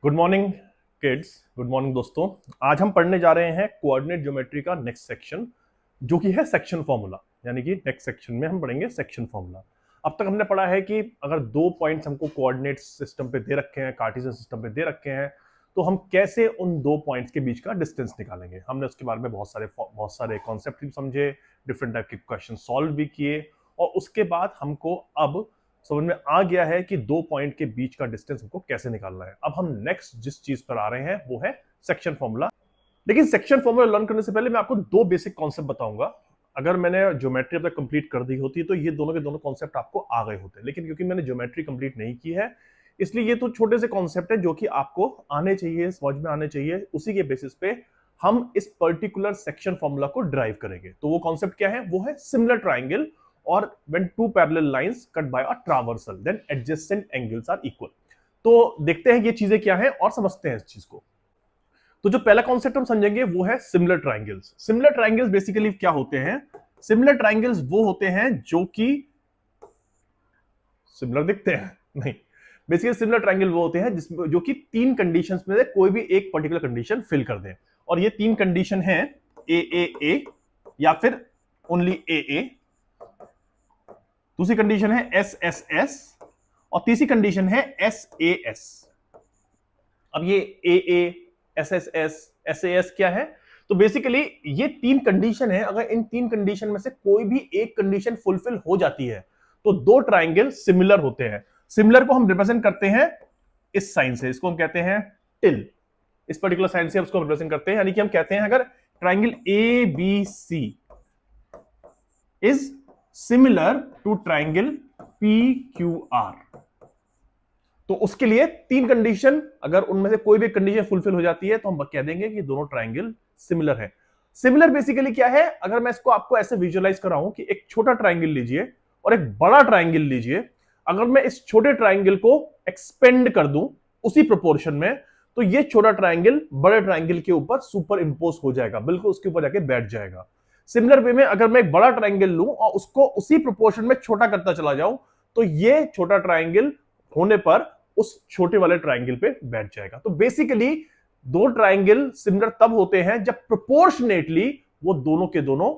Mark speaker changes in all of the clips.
Speaker 1: Good morning kids, good morning दोस्तों। आज हम पढ़ने जा रहे हैं कोऑर्डिनेट ज्योमेट्री का नेक्स्ट सेक्शन, जो कि है सेक्शन फॉर्मूला। यानी कि नेक्स्ट सेक्शन में हम पढ़ेंगे सेक्शन फॉर्मूला। अब तक हमने पढ़ा है कि अगर दो पॉइंट्स हमको कोऑर्डिनेट सिस्टम पे दे रखे हैं, कार्टेशियन सिस्टम पे दे रखे हैं, तो हम कैसे उन दो पॉइंट्स के बीच का डिस्टेंस निकालेंगे। हमने उसके बारे में बहुत सारे कॉन्सेप्ट भी समझे, डिफरेंट टाइप के क्वेश्चन सॉल्व भी किए, और उसके बाद हमको अब समझ में आ गया है कि दो पॉइंट के बीच का डिस्टेंस हमको कैसे निकालना है। अब हम नेक्स्ट जिस चीज पर आ रहे हैं वो है सेक्शन फॉर्मूला। लेकिन सेक्शन फॉर्मूला लर्न करने से पहले मैं आपको दो बेसिक कॉन्सेप्ट बताऊंगा। अगर मैंने ज्योमेट्री अब तक कंप्लीट कर दी होती तो ये दोनों के दोनों कॉन्सेप्ट आपको आ गए होते, लेकिन क्योंकि मैंने ज्योमेट्री कंप्लीट नहीं की है, इसलिए ये तो छोटे से कॉन्सेप्ट है जो कि आपको आने चाहिए, समझ में आने चाहिए। उसी के बेसिस पे हम इस पर्टिकुलर सेक्शन फॉर्मूला को ड्राइव करेंगे। तो वो कॉन्सेप्ट क्या है? वो है सिमिलर ट्राइंगल और when two parallel lines cut by a traversal then adjacent angles are equal। तो देखते हैं ये चीजें क्या है और समझते हैं इस चीज को। तो जो पहला कॉन्सेप्ट हम समझेंगे वो है similar triangles. Similar triangles basically क्या होते हैं? सिमिलर ट्राइंगल्स वो होते हैं जो कि सिमिलर दिखते हैं, नहीं, बेसिकली सिमिलर ट्राइंगल वो होते हैं जिसमें जो कि तीन कंडीशंस में से कोई भी एक पर्टिकुलर कंडीशन फिल कर दें। और ये तीन कंडीशन है ए या फिर ओनली ए, दूसरी कंडीशन है एस एस एस, और तीसरी कंडीशन है एस ए एस। अब ये एस एस एस क्या है? तो बेसिकली ये तीन कंडीशन है। अगर इन तीन कंडीशन में से कोई भी एक कंडीशन फुलफिल हो जाती है तो दो ट्राइंगल सिमिलर होते हैं। सिमिलर को हम रिप्रेजेंट करते हैं इस साइन से, इसको हम कहते हैं टिल। इस पर्टिकुलर साइन से हम इसको रिप्रेजेंट करते हैं, यानी कि हम कहते हैं अगर triangle A B C is similar to triangle P Q R, तो उसके लिए तीन कंडीशन, अगर उनमें से कोई भी कंडीशन फुलफिल हो जाती है तो हम कह देंगे कि दोनों ट्राइंगल सिमिलर है। सिमिलर बेसिकली क्या है? अगर मैं इसको आपको ऐसे विजुअलाइज कराऊं कि एक छोटा ट्राइंगल लीजिए और एक बड़ा ट्राइंगल लीजिए, अगर मैं इस छोटे ट्राइंगल को एक्सपेंड कर दूं उसी प्रोपोर्शन में, तो ये छोटा ट्राइंगल बड़े ट्राइंगल के ऊपर सुपर इंपोज हो जाएगा, बिल्कुल उसके ऊपर जाके बैठ जाएगा। सिमिलर वे में अगर मैं एक बड़ा ट्राइंगल लूं और उसको उसी प्रोपोर्शन में छोटा करता चला जाऊं, तो ये छोटा ट्राइंगल होने पर उस छोटे वाले ट्राइंगल पे बैठ जाएगा। तो बेसिकली दो ट्राइंगल सिमिलर तब होते हैं जब प्रोपोर्शनेटली वो दोनों के दोनों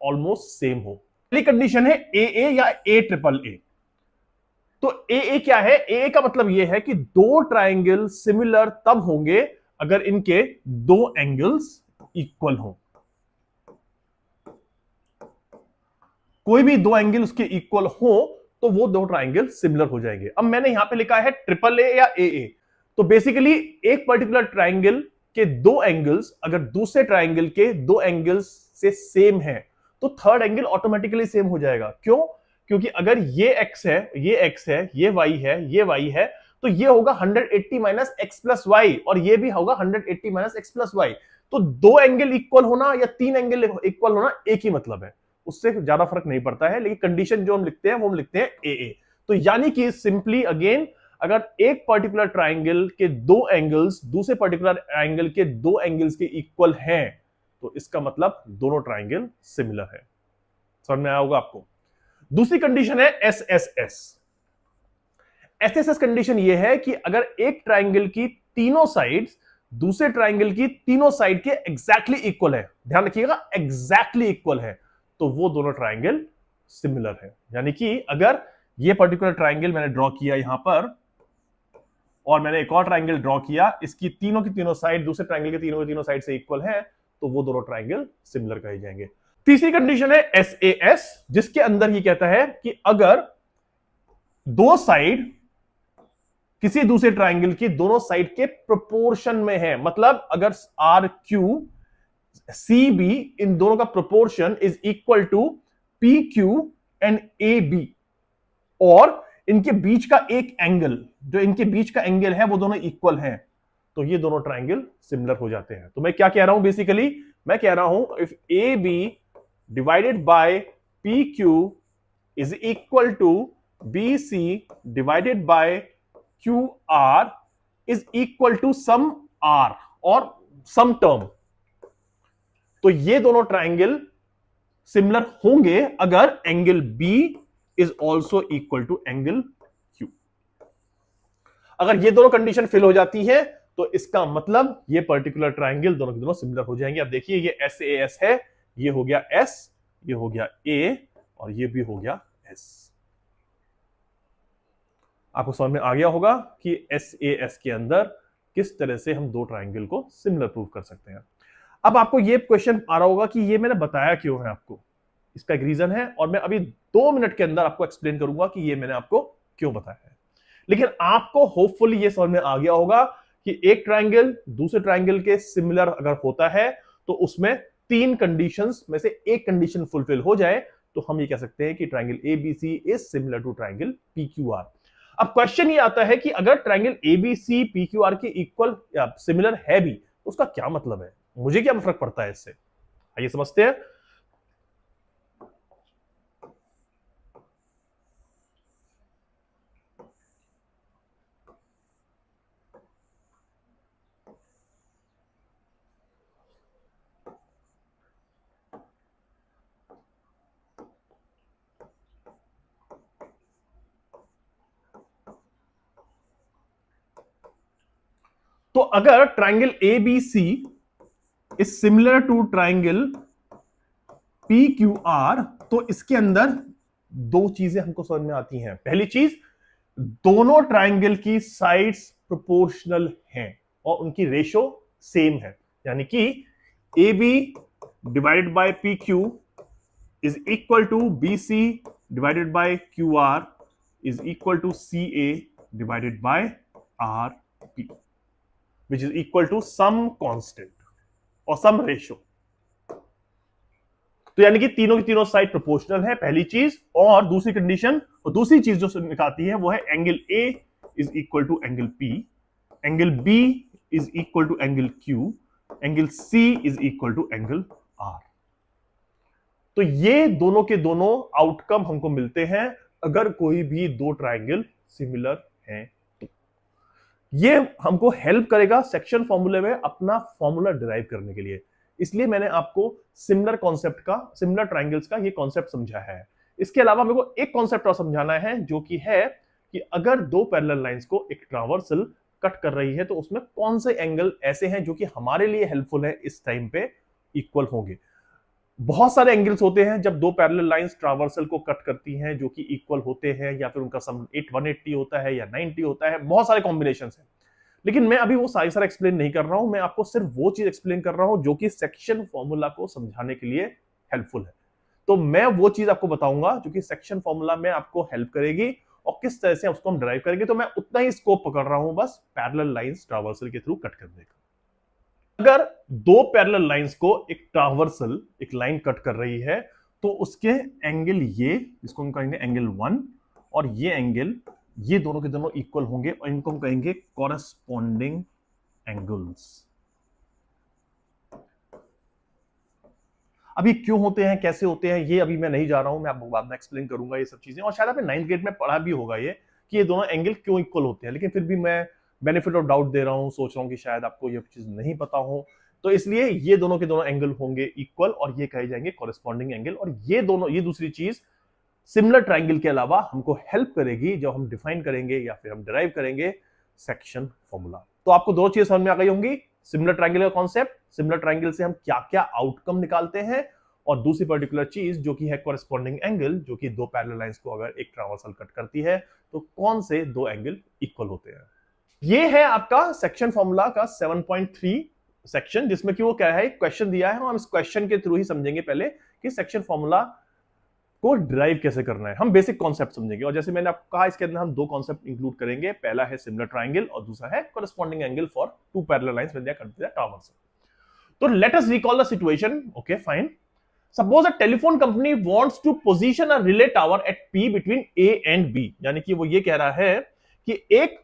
Speaker 1: ऑलमोस्ट सेम हो। पहली कंडीशन है ए या ए ट्रिपल ए। तो ए क्या है? ए का मतलब यह है कि दो ट्राइंगल सिमिलर तब होंगे अगर इनके दो एंगल्स इक्वल हों। कोई भी दो एंगल उसके इक्वल हो तो वो दो ट्राइंगल सिमिलर हो जाएंगे। अब मैंने यहां पे लिखा है ट्रिपल ए या ए, तो बेसिकली एक पर्टिकुलर ट्राइंगल के दो एंगल्स अगर दूसरे ट्राइंगल के दो एंगल्स से सेम है तो थर्ड एंगल ऑटोमेटिकली सेम हो जाएगा। क्यों? क्योंकि अगर ये एक्स है, ये एक्स है, ये वाई है, ये वाई है, तो ये होगा 180 माइनस एक्स प्लस वाई, और ये भी होगा 180 माइनस एक्स प्लस वाई। तो दो एंगल इक्वल होना या तीन एंगल इक्वल होना एक ही मतलब है, उससे ज्यादा फर्क नहीं पड़ता है। लेकिन कंडीशन जो हम लिखते हैं वो हम लिखते हैं ए। तो यानी कि सिंपली अगेन, अगर एक पर्टिकुलर ट्राइंगल के दो एंगल्स दूसरे पर्टिकुलर एंगल के दो एंगल्स के इक्वल हैं तो इसका मतलब दोनों ट्राइंगल सिमिलर है। समझ में आया होगा आपको? दूसरी कंडीशन है S S S. S S S condition यह है कि अगर एक ट्राइंगल की तीनों साइड्स दूसरे ट्राइंगल की तीनों साइड के एग्जैक्टली इक्वल है, ध्यान रखिएगा एग्जैक्टली इक्वल है, तो वो दोनों ट्राइंगल सिमिलर है। यानी कि अगर ये पर्टिकुलर ट्राइंगल मैंने ड्रॉ किया यहां पर और मैंने एक और ट्राइंगल ड्रॉ किया, इसकी तीनों की तीनों साइड दूसरे ट्राइंगल के तीनों साइड से इक्वल है, तो वो दोनों ट्राइंगल सिमिलर कहे जाएंगे। तीसरी कंडीशन है एस ए एस, जिसके अंदर ही कहता है कि अगर दो साइड किसी दूसरे ट्राइंगल की दोनों साइड के प्रोपोर्शन में है, मतलब अगर आर क्यू सी बी इन दोनों का proportion is equal to P Q and A B, और इनके बीच का एक एंगल, जो इनके बीच का एंगल है वो दोनों इक्वल हैं, तो ये दोनों ट्राइंगल सिमिलर हो जाते हैं। तो मैं क्या कह रहा हूं? बेसिकली मैं कह रहा हूं if A B divided by P Q is equal to B C divided by Q R is equal to some R और सम टर्म, तो ये दोनों ट्राइंगल सिमिलर होंगे अगर angle B is also equal to angle Q. अगर ये दोनों condition fill हो जाती है तो इसका मतलब ये पर्टिकुलर ट्राइंगल दोनों के दोनों सिमिलर हो जाएंगे। अब देखिए ये एस ए एस है, ये हो गया एस, ये हो गया ए, और ये भी हो गया एस। आपको समझ में आ गया होगा कि एस ए एस के अंदर किस तरह से हम दो ट्राइंगल को सिमिलर प्रूव कर सकते हैं। अब आपको ये क्वेश्चन आ रहा होगा कि ये मैंने बताया क्यों है आपको, इसका एक रीजन है और मैं अभी 2 मिनट के अंदर आपको एक्सप्लेन करूंगा कि ये मैंने आपको क्यों बताया है। लेकिन आपको होपफुली ये समझ में आ गया होगा कि एक ट्राइंगल दूसरे ट्राइंगल के सिमिलर अगर होता है तो उसमें 3 कंडीशंस में से एक कंडीशन फुलफिल हो जाए तो हम ये कह सकते हैं कि triangle ABC is similar to triangle PQR. अब क्वेश्चन ये आता है कि अगर ट्राइंगल एबीसी पीक्यूआर के इक्वल या सिमिलर है भी तो उसका क्या मतलब है, मुझे क्या फर्क पड़ता है इससे, आइए समझते हैं। तो अगर triangle ABC is similar to triangle P Q R तो इसके अंदर 2 चीजें हमको समझ में आती हैं। पहली चीज, दोनों ट्राइंगल की साइड्स प्रोपोर्शनल हैं और उनकी रेशो सेम है, यानी कि A B divided by P Q is equal to B C divided by Q R is equal to C A divided by R P, which is equal to some constant और some ratio। तो यानी कि तीनों की तीनों side proportional है, पहली चीज। और दूसरी कंडीशन और दूसरी चीज जो निकालती है वो है angle A is equal to angle P, angle B is equal to angle Q, angle C is equal to angle R. तो ये दोनों के दोनों आउटकम हमको मिलते हैं अगर कोई भी दो ट्राइंगल सिमिलर हैं। ये हमको हेल्प करेगा सेक्शन फॉर्मूले में अपना फॉर्मूला डिराइव करने के लिए, इसलिए मैंने आपको सिमिलर कॉन्सेप्ट का, सिमिलर ट्राइंगल्स का ये कॉन्सेप्ट समझाया है। इसके अलावा मेरे को एक कॉन्सेप्ट और समझाना है जो कि है कि अगर दो पैरेलल लाइंस को एक ट्रावर्सल कट कर रही है तो उसमें कौन से एंगल ऐसे हैं जो कि हमारे लिए हेल्पफुल है इस टाइम पे इक्वल होंगे। बहुत सारे एंगल्स होते हैं जब दो पैरेलल लाइंस ट्रावर्सल को कट करती हैं जो कि इक्वल होते हैं, या फिर उनका सम 180 होता है या 90 होता है, बहुत सारे कॉम्बिनेशंस हैं। लेकिन मैं अभी वो सारा एक्सप्लेन नहीं कर रहा हूं, मैं आपको सिर्फ वो चीज एक्सप्लेन कर रहा हूं जो कि सेक्शन फॉर्मूला को समझाने के लिए हेल्पफुल है। तो मैं वो चीज आपको बताऊंगा जो कि सेक्शन फॉर्मूला में आपको हेल्प करेगी और किस तरह से उसको हम ड्राइव करेंगे। तो मैं उतना ही स्कोप पकड़ रहा हूं बस पैरेलल लाइंस ट्रावर्सल के थ्रू कट करने का। अगर दो पैरेलल लाइंस को एक ट्रावर्सल एक लाइन कट कर रही है तो उसके एंगल ये, इसको हम कहेंगे एंगल 1, और ये एंगल, ये दोनों के दोनों इक्वल होंगे और इनको हम कहेंगे कॉरेस्पॉन्डिंग एंगल्स। अभी क्यों होते हैं, कैसे होते हैं, ये अभी मैं नहीं जा रहा हूं, मैं आपको बाद में एक्सप्लेन करूंगा ये सब चीजें। और शायद आपने 9th ग्रेड में पढ़ा भी होगा ये कि ये दोनों एंगल क्यों इक्वल होते हैं, लेकिन फिर भी मैं बेनिफिट ऑफ डाउट दे रहा हूं, सोच रहा हूं कि शायद आपको ये चीज नहीं पता हो। तो इसलिए ये दोनों के दोनों एंगल होंगे इक्वल और ये कहे जाएंगे कॉरेस्पॉन्डिंग एंगल। और ये दोनों, ये दूसरी चीज सिमिलर ट्राइंगल के अलावा हमको हेल्प करेगी जब हम डिफाइन करेंगे या फिर हम डिराइव करेंगे सेक्शन फॉर्मूला। तो आपको दो चीजें समझ में आ गई होंगी, सिमिलर ट्राइंगल का कॉन्सेप्ट, सिमिलर ट्राइंगल से हम क्या क्या आउटकम निकालते हैं, और दूसरी पर्टिकुलर चीज जो कि है कॉरेस्पॉन्डिंग एंगल, जो कि दो पैरेलल लाइंस को अगर एक ट्रावर्सल कट करती है तो कौन से दो एंगल इक्वल होते हैं। ये है आपका सेक्शन फॉर्मूला का 7.3 सेक्शन, जिसमें कि वो क्या है, क्वेश्चन दिया है, हम इस क्वेश्चन के थ्रू ही समझेंगे पहले कि सेक्शन फॉर्मूला को ड्राइव कैसे करना है। हम बेसिक कॉन्सेप्ट समझेंगे और जैसे मैंने आपको कहा इसके अंदर हम दो कॉन्सेप्ट इंक्लूड करेंगे, पहला है सिमिलर ट्राइंगल और दूसरा है corresponding angle for two parallel lines when they are cut by transversal. तो let us recall the situation. Okay fine, suppose a telephone company wants to position a relay tower at P between A and B, यानी कि वो ये कह रहा है कि एक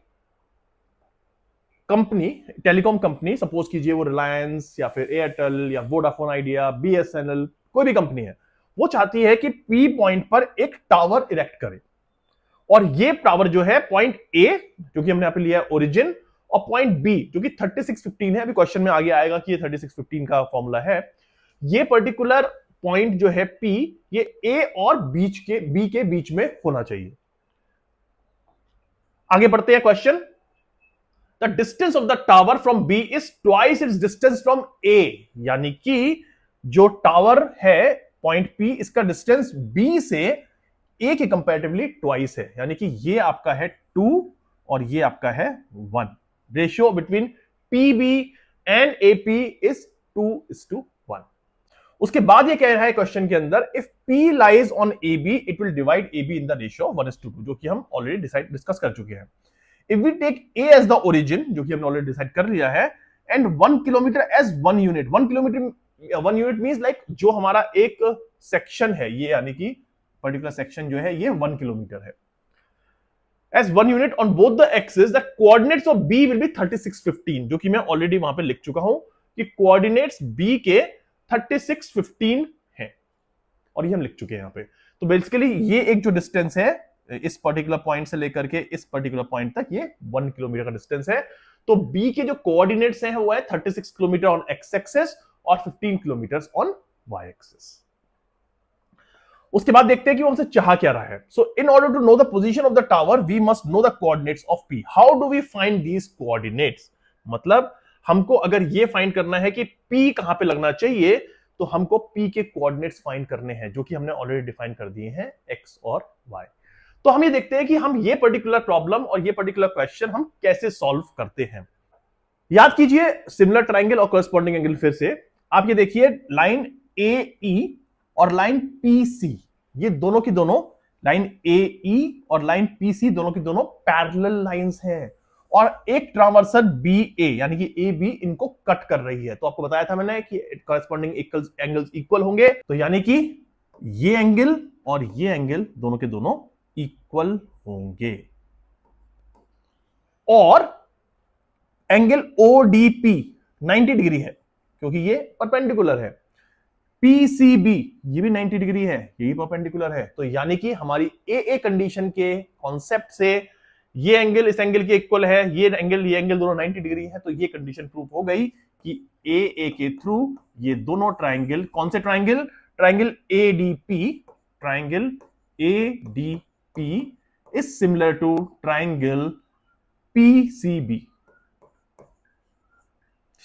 Speaker 1: कंपनी, टेलीकॉम कंपनी, सपोज कीजिए वो रिलायंस या फिर एयरटेल या वोडाफोन आइडिया, BSNL, कोई भी कंपनी है, वो चाहती है कि P पॉइंट पर एक टावर इरेक्ट करे। और ये टावर जो है पॉइंट A, जो कि हमने यहां पे लिया है ओरिजिन, और पॉइंट B जो कि 3615 है, अभी क्वेश्चन में आगे आएगा कि ये 3615 का फॉर्मूला है। ये पर्टिकुलर पॉइंट जो है P, ये A और B के बीच में होना चाहिए। आगे बढ़ते हैं question. The distance of the tower from B is twice its distance from A, यानी कि जो टावर है पॉइंट पी, इसका डिस्टेंस बी से ए के कंपैरेटिवली ट्वाइस है, यानी कि ये आपका है 2 और ये आपका है 1। Ratio between P B and A P is 2:1। उसके बाद ये कह रहा है क्वेश्चन के अंदर, if P lies on AB it will divide AB in the ratio 1:2, जो कि हम ऑलरेडी डिस्कस कर चुके हैं। If we take A as the origin, जो कि हमने ऑलरेडी डिसाइड कर लिया है, and 1 kilometre as 1 unit, 1 unit means like जो हमारा एक सेक्शन है ये, यानी कि पर्टिकुलर सेक्शन जो है ये 1 किलोमीटर है। As 1 unit on both the axes, the coordinates of B will be 3615, जो कि मैं ऑलरेडी वहां पे लिख चुका हूं कि कोऑर्डिनेट्स B के 3615 हैं, और ये हम लिख चुके हैं यहां पे। तो बेसिकली ये एक जो डिस्टेंस है इस पर्टिकुलर पॉइंट से लेकर के इस पर्टिकुलर पॉइंट तक, ये 1 किलोमीटर का डिस्टेंस है। तो B के जो कोऑर्डिनेट्स हैं वो है 36 किलोमीटर ऑन एक्स एक्सिस और 15 किलोमीटर ऑन वाई एक्सिस। उसके बाद देखते हैं कि वो हमसे चाह क्या रहा है। So in order to know the position of the tower we must know the coordinates of P. How do we find these coordinates, मतलब हमको अगर ये फाइंड करना है कि पी कहां पे लगना चाहिए, तो हमको पी के कोऑर्डिनेट्स फाइंड करने हैं, जो कि हमने ऑलरेडी डिफाइन कर दिए हैं एक्स और वाई। तो हम ये देखते हैं कि हम ये पर्टिकुलर प्रॉब्लम और ये पर्टिकुलर क्वेश्चन हम कैसे सॉल्व करते हैं। याद कीजिए सिमिलर ट्राइंगल और करस्पॉन्डिंग एंगल। फिर से आप ये देखिए लाइन ए ई और लाइन पी सी, ये दोनों की दोनों लाइन ए ई और लाइन पी सी दोनों की दोनों पैरेलल लाइंस हैं, और एक ट्रांवर्सल बी ए यानी कि ए बी इनको कट कर रही है। तो आपको बताया था मैंने कि करस्पॉन्डिंग एंगल्स इक्वल होंगे, तो यानी कि ये एंगल और ये एंगल दोनों के दोनों इक्वल होंगे। और एंगल ओडीपी 90 डिग्री है क्योंकि ये परपेंडिकुलर है। PCB ये भी 90 डिग्री है, ये भी परपेंडिकुलर है। तो यानी कि हमारी ए कंडीशन के कॉन्सेप्ट से ये एंगल इस एंगल के इक्वल है, ये एंगल दोनों 90 डिग्री है। तो ये कंडीशन प्रूफ हो गई कि ए के थ्रू ये दोनों ट्राइंगल, कौन से triangle, triangle ADP is similar to triangle PCB।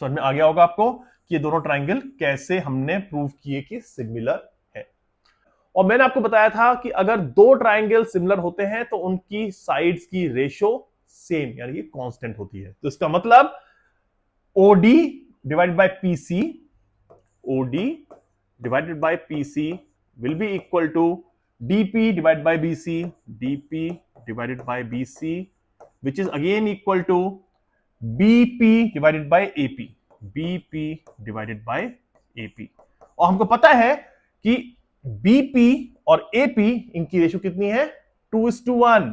Speaker 1: समझ में आ गया होगा आपको कि ये दोनों ट्राइंगल कैसे हमने प्रूव किए कि सिमिलर है। और मैंने आपको बताया था कि अगर दो ट्राइंगल सिमिलर होते हैं तो उनकी साइड्स की रेशो सेम यानी कि कांस्टेंट होती है। तो इसका मतलब OD divided by PC, OD divided by PC will be equal to DP divided by BC, DP divided by BC which is again equal to BP divided by AP, BP divided by AP। और हमको पता है कि BP और AP इनकी ratio कितनी है, 2:1,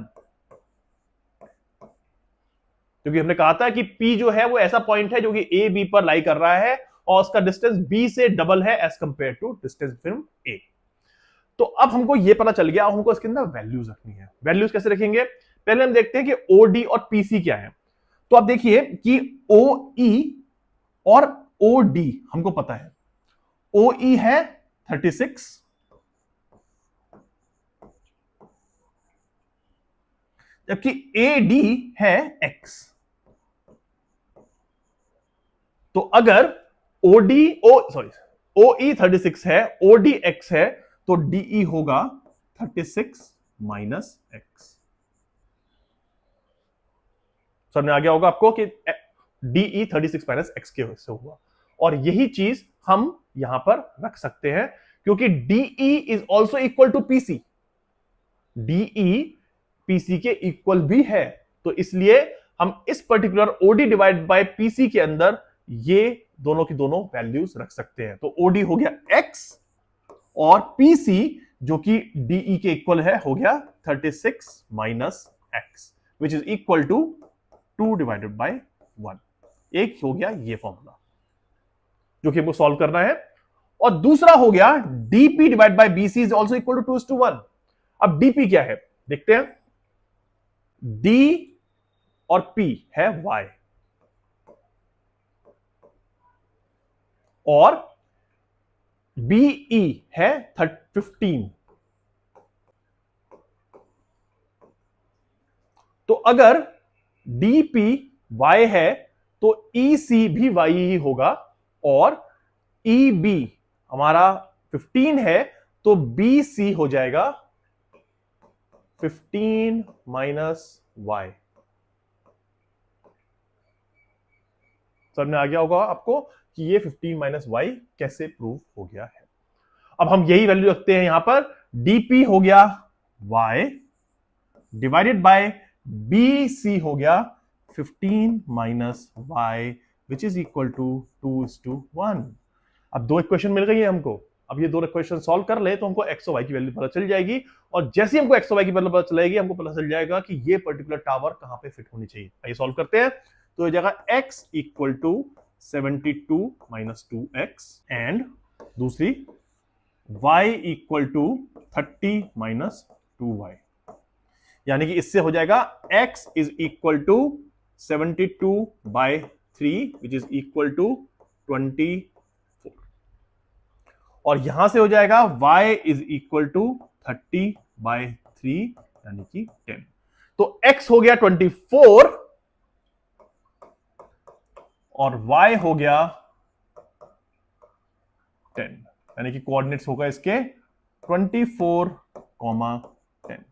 Speaker 1: क्योंकि हमने कहा था कि P जो है वो ऐसा पॉइंट है जो कि AB पर लाई कर रहा है और उसका डिस्टेंस B से डबल है as compare to distance from A। तो अब हमको ये पता चल गया, हमको इसके अंदर वैल्यूज रखनी है। वैल्यूज कैसे रखेंगे, पहले हम देखते हैं कि OD और PC क्या है। तो आप देखिए कि OE और OD हमको पता है, OE है 36, जबकि AD है X। तो अगर OE 36 है, OD X है, तो DE होगा 36 माइनस X। समझ में आ गया होगा आपको कि DE 36 माइनस X के वजह से होगा। और यही चीज हम यहां पर रख सकते हैं क्योंकि DE is also equal to PC, DE PC के इक्वल भी है। तो इसलिए हम इस particular OD divide by PC के अंदर ये दोनों की दोनों वैल्यूज रख सकते हैं। तो OD हो गया X और PC जो कि DE के इक्वल है हो गया 36 minus X which is equal to 2 divided by 1। एक हो गया ये फॉर्मूला जो कि हमको सॉल्व करना है, और दूसरा हो गया DP divide by BC is also equal to 2:1। अब DP क्या है देखते हैं, D और P है Y और BE है 15। तो अगर DP y है तो EC भी y ही होगा, और EB हमारा 15 है तो BC हो जाएगा 15 माइनस y। समझ में आ गया होगा आपको कि ये 15 माइनस y कैसे प्रूव हो गया है। अब हम यही वैल्यू रखते हैं यहां पर, dp हो गया y डिवाइडेड बाय bc हो गया 15 minus y which is equal to 2:1। अब दो इक्वेशन मिल गई है हमको। अब ये दो इक्वेशन सॉल्व कर ले तो हमको x और y की वैल्यू पता चल जाएगी, और जैसे ही हमको x और y की वैल्यू पता चलेगी हमको पता चल जाएगा कि ये पर्टिकुलर टावर कहां पे फिट होनी चाहिए। आइए सॉल्व करते हैं। तो हो जाएगा x equal to 72 minus 2x, and दूसरी y equal to 30 minus 2y, यानी कि इससे हो जाएगा x is equal to 72 by 3 which is equal to 24, और यहां से हो जाएगा y is equal to 30 by 3 यानी कि 10। तो x हो गया 24 और y हो गया 10, यानी कि कोऑर्डिनेट्स होगा इसके 24, 10।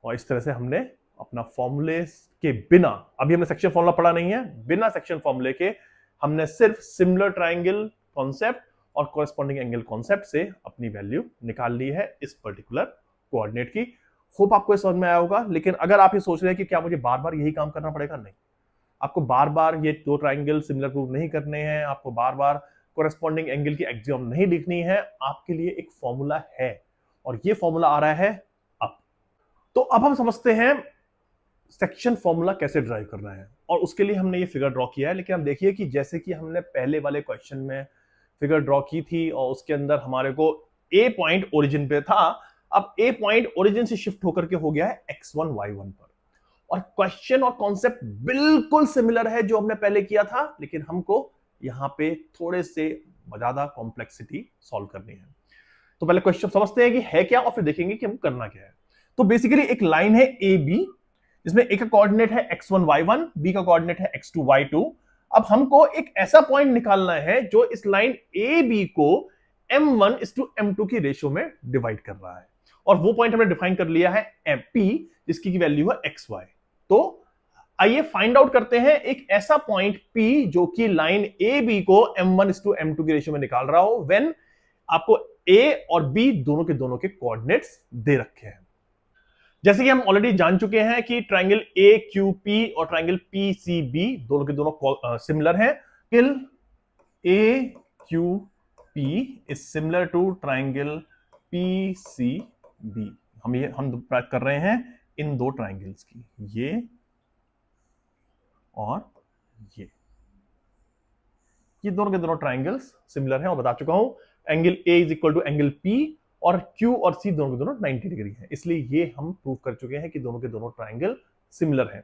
Speaker 1: और इस तरह से हमने अपना फॉर्मूले के बिना, अभी हमने सेक्शन फॉर्मूला पढ़ा नहीं है, बिना सेक्शन फॉर्मूले के हमने सिर्फ सिमिलर ट्रायंगल कॉन्सेप्ट और कॉरेस्पॉन्डिंग एंगल कॉन्सेप्ट से अपनी वैल्यू निकाल ली है इस पर्टिकुलर कोऑर्डिनेट की। होप आपको समझ में आया होगा। लेकिन अगर आप ये सोच रहे हैं कि क्या मुझे बार बार यही काम करना पड़ेगा, नहीं, आपको बार बार ये दो ट्रायंगल सिमिलर प्रूव नहीं करने हैं, आपको बार बार कॉरेस्पॉन्डिंग एंगल की एक्सियोम नहीं लिखनी है। आपके लिए एक फॉर्मूला है, और ये फॉर्मूला आ रहा है अब। तो अब हम समझते हैं सेक्शन फॉर्मूला कैसे ड्राइव करना है, और उसके लिए हमने ये फिगर ड्रॉ किया है। लेकिन हम देखिए कि जैसे कि हमने पहले वाले क्वेश्चन में फिगर ड्रॉ की थी और उसके अंदर हमारे को ए पॉइंट ओरिजिन पे था, अब ए पॉइंट ओरिजिन से शिफ्ट होकर के हो गया है x1 y1 पर, और क्वेश्चन और कॉन्सेप्ट बिल्कुल सिमिलर है जो हमने पहले किया था, लेकिन हमको यहां पे थोड़े से ज्यादा कॉम्प्लेक्सिटी सॉल्व करनी है। तो पहले क्वेश्चन समझते हैं कि है क्या, और फिर देखेंगे कि हम करना क्या है। तो बेसिकली एक लाइन है ए बी, जिसमें ए का कोऑर्डिनेट है x1 y1, बी का कोऑर्डिनेट है x2 y2। अब हमको एक ऐसा पॉइंट निकालना है जो इस लाइन ए बी को m1:m2 की रेशियो में डिवाइड कर रहा है, और वो पॉइंट हमने डिफाइन कर लिया है p, जिसकी वैल्यू है xy। तो आइए फाइंड आउट करते हैं एक ऐसा पॉइंट p जो कि लाइन ए बी को m1:m2 की रेशियो में निकाल रहा हो, व्हेन आपको a और b दोनों के दोनों के कोऑर्डिनेट्स दे रखे हैं। जैसे कि हम ऑलरेडी जान चुके हैं कि ट्रायंगल AQP और ट्रायंगल PCB दोनों के दोनों सिमिलर हैं। Triangle AQP is similar to triangle PCB। हम बात कर रहे हैं इन दो ट्रायंगल्स की, ये और ये दोनों के दोनों ट्रायंगल्स सिमिलर हैं, और बता चुका हूं angle A is equal to angle P, और Q और C दोनों के दोनों 90 डिग्री हैं, इसलिए ये हम प्रूव कर चुके हैं कि दोनों के दोनों ट्रायंगल सिमिलर हैं।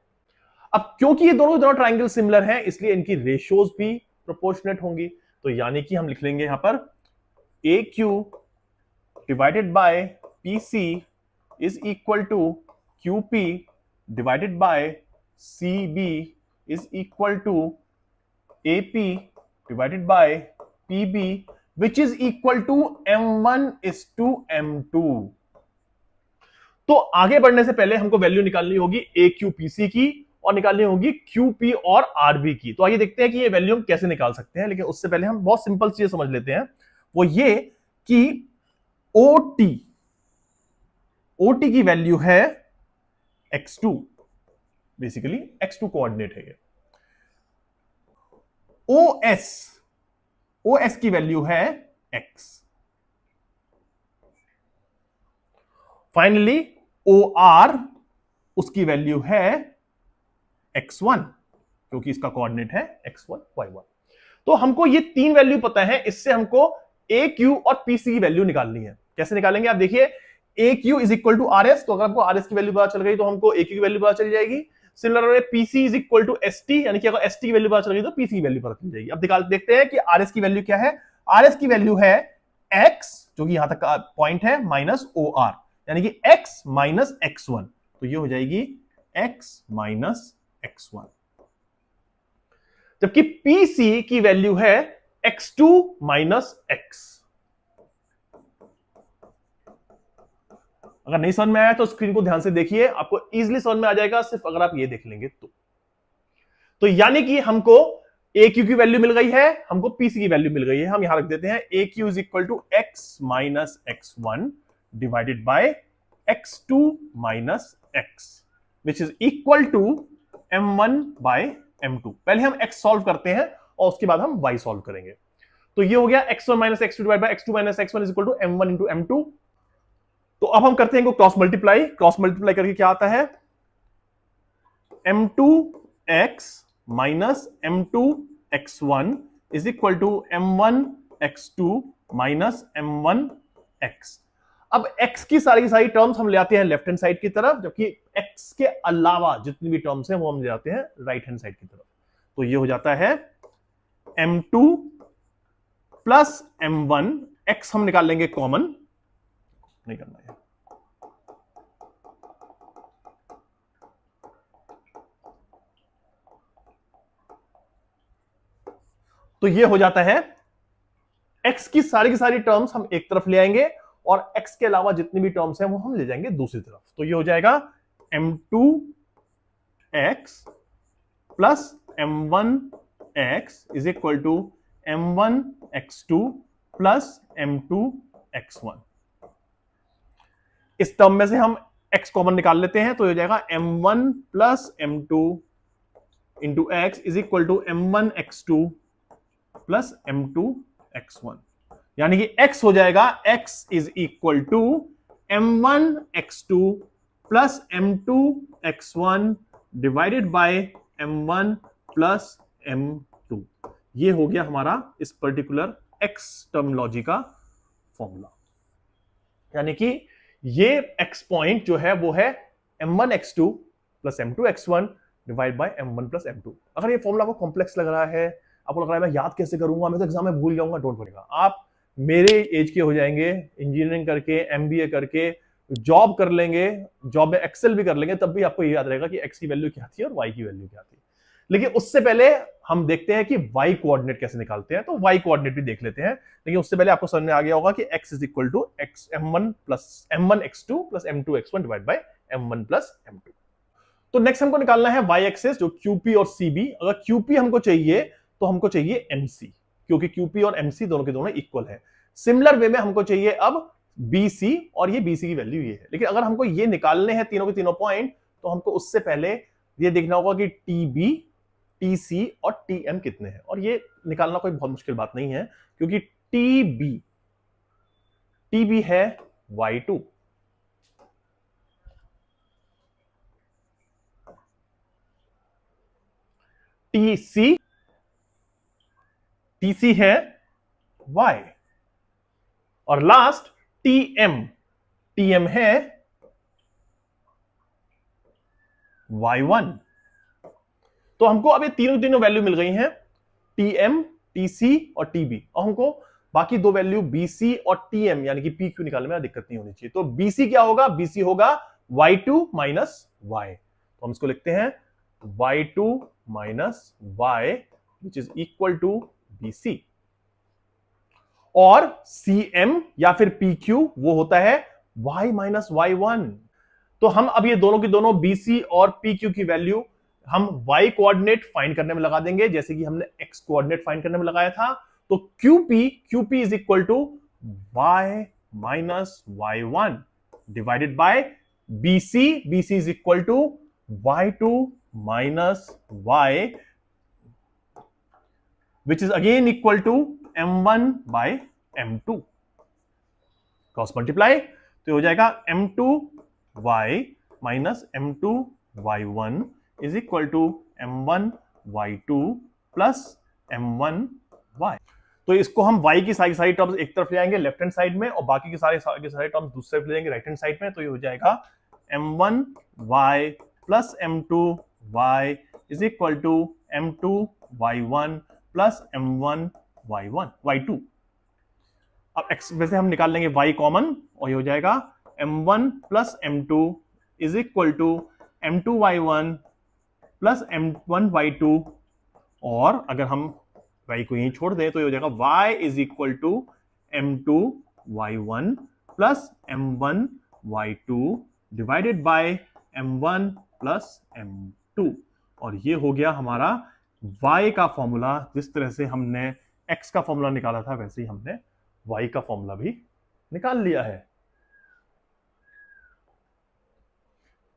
Speaker 1: अब क्योंकि ये दोनों के दोनों ट्रायंगल सिमिलर हैं, इसलिए इनकी रेशियोज भी प्रोपोर्शनेट होंगी। तो यानी कि हम लिख लेंगे यहां पर AQ divided by PC is equal to QP divided by CB is equal to AP divided by PB which is equal to m1:m2। तो आगे बढ़ने से पहले हमको वैल्यू निकालनी होगी AQPC की, और निकालनी होगी QP और RB की। तो आइए देखते हैं कि ये वैल्यू हम कैसे निकाल सकते हैं। लेकिन उससे पहले हम बहुत सिंपल चीज समझ लेते हैं, वो ये कि OT की वैल्यू है x2, बेसिकली x2 कोऑर्डिनेट है ये। OS की वैल्यू है x। फाइनली OR उसकी वैल्यू है x1, क्योंकि इसका कोऑर्डिनेट है x1 y1। तो हमको ये तीन वैल्यू पता है, इससे हमको AQ और PC की वैल्यू निकालनी है। कैसे निकालेंगे आप देखिए, AQ is equal to RS, तो अगर हमको RS की वैल्यू पता चल गई तो हमको AQ की वैल्यू पता चल जाएगी। Similar PC is equal to ST, यानी कि अगर ST की वैल्यू पता चल गई तो PC की वैल्यू पता चल जाएगी। अब देखते हैं कि RS की वैल्यू क्या है। RS की वैल्यू है x, जो कि यहां तक का पॉइंट है, माइनस OR, यानी कि x माइनस x1। तो ये हो जाएगी x माइनस x1, जबकि PC की वैल्यू है x2 माइनस x। अगर नहीं समझ में आया तो स्क्रीन को ध्यान से देखिए, आपको इजीली समझ में आ जाएगा सिर्फ अगर आप ये देख लेंगे तो यानी कि हमको AQ की वैल्यू मिल गई है, हमको PC की वैल्यू मिल गई है। हम यहां रख देते हैं AQ is equal to x minus x1 divided by x2 minus x, which is equal to m1 by m2। पहले हम x सॉल्व करते हैं और उसके बाद हम y सॉल्व करेंगे। तो ये हो गया x1 minus x2 divide by x2 minus x1 is equal to m1 into m2। तो अब हम करते हैं क्रॉस मल्टीप्लाई करके क्या आता है, m2x minus m2x1 is equal to m1x2 minus m1x। अब x की सारी टर्म्स हम ले आते हैं लेफ्ट हैंड साइड की तरफ, जबकि x के अलावा जितनी भी टर्म्स हैं वो हम ले आते हैं राइट हैंड साइड की तरफ। तो ये हो जाता है m2 प्लस m1, x हम निकाल लेंगे कॉमन, नहीं करना है। तो ये हो जाता है x की सारी टर्म्स हम एक तरफ ले आएंगे और x के अलावा जितनी भी टर्म्स हैं वो हम ले जाएंगे दूसरी तरफ। तो ये हो जाएगा m2x plus m1x is equal to m1x2 plus m2x1। इस टर्म में से हम x कॉमन निकाल लेते हैं, तो हो जाएगा m1 plus m2 into x is equal to m1x2 plus m2x1, यानी कि x हो जाएगा x is equal to m1x2 plus m2x1 divided by m1 plus m2। ये हो गया हमारा इस पर्टिकुलर x टर्मिनोलॉजी का फॉर्मूला, यानी कि ये x पॉइंट जो है वो है m1x2 plus m2x1 divide by m1 plus m2। अगर ये फॉर्मूला आपको कॉम्प्लेक्स लग रहा है, आपको लग रहा है मैं याद कैसे करूंगा, मैं तो एग्जाम में भूल जाऊंगा, डोंट वरी, आप मेरे एज के हो जाएंगे, इंजीनियरिंग करके एमबीए करके जॉब कर लेंगे, जॉब में एक्सेल भी कर लेंगे, तब भी आपको ये याद रहेगा कि एक्स की वैल्यू क्या थी और वाई की वैल्यू क्या थी। लेकिन उससे पहले हम देखते हैं कि वाई कोऑर्डिनेट कैसे निकालते हैं, तो वाई कोऑर्डिनेट भी देख लेते हैं। लेकिन उससे पहले आपको समझ में आ गया होगा कि x is equal to x m1 plus m1x2 plus m2x1 divide by m1 plus m2। तो नेक्स्ट हमको निकालना है वाई एक्सेस जो QP और CB। अगर QP हमको चाहिए तो हमको चाहिए MC, क्योंकि QP और MC दोनों के दोनों इक्वल है। सिमिलर वे में हमको चाहिए अब BC, और ये BC की वैल्यू ये है। लेकिन अगर हमको ये निकालने हैं तीनों के तीनों पॉइंट, तो हमको उससे पहले ये देखना होगा कि TB, TC और TM कितने हैं, और ये निकालना कोई बहुत मुश्किल बात नहीं है, क्योंकि TB है Y2, TC है Y, और लास्ट TM है Y1। तो हमको अब ये तीनों वैल्यू मिल गई हैं, TM, TC और TB, और हमको बाकी दो वैल्यू BC और TM यानी कि PQ निकालने में दिक्कत नहीं होनी चाहिए। तो BC क्या होगा, BC होगा Y2 माइनस Y। तो हम इसको लिखते हैं Y2 minus Y which is equal to BC, और CM या फिर PQ वो होता है Y माइनस Y1। तो हम अब ये दोनों की दोनों BC और PQ की वैल्यू हम Y कोऑर्डिनेट फाइंड करने में लगा देंगे, जैसे कि हमने X कोऑर्डिनेट फाइंड करने में लगाया था। तो QP is equal to Y minus Y1 divided by BC is equal to Y2 minus Y, which is again equal to m1 by m2। Cross multiply तो हो जाएगा m2y minus m2y1 is equal to m1y2 plus m1y। तो इसको हम y की सारी terms एक तरफ ले आएंगे लेफ्ट हैंड साइड में, और बाकी की सारे टर्म्स दूसरे तरफ ले जाएंगे राइट हैंड साइड में। तो ये हो जाएगा m1y plus m2y is equal to m2y1 plus m1y2। अब x में से हम निकाल लेंगे y कॉमन, और ये हो जाएगा m1 plus m2 is equal to m2y1 plus m1y2, और अगर हम y को यहीं छोड़ दें तो ये हो जाएगा y is equal to m2y1 plus m1y2 divided by m1 plus m2। और ये हो गया हमारा y का फॉर्मूला। जिस तरह से हमने x का फॉर्मूला निकाला था वैसे ही हमने y का फॉर्मूला भी निकाल लिया है।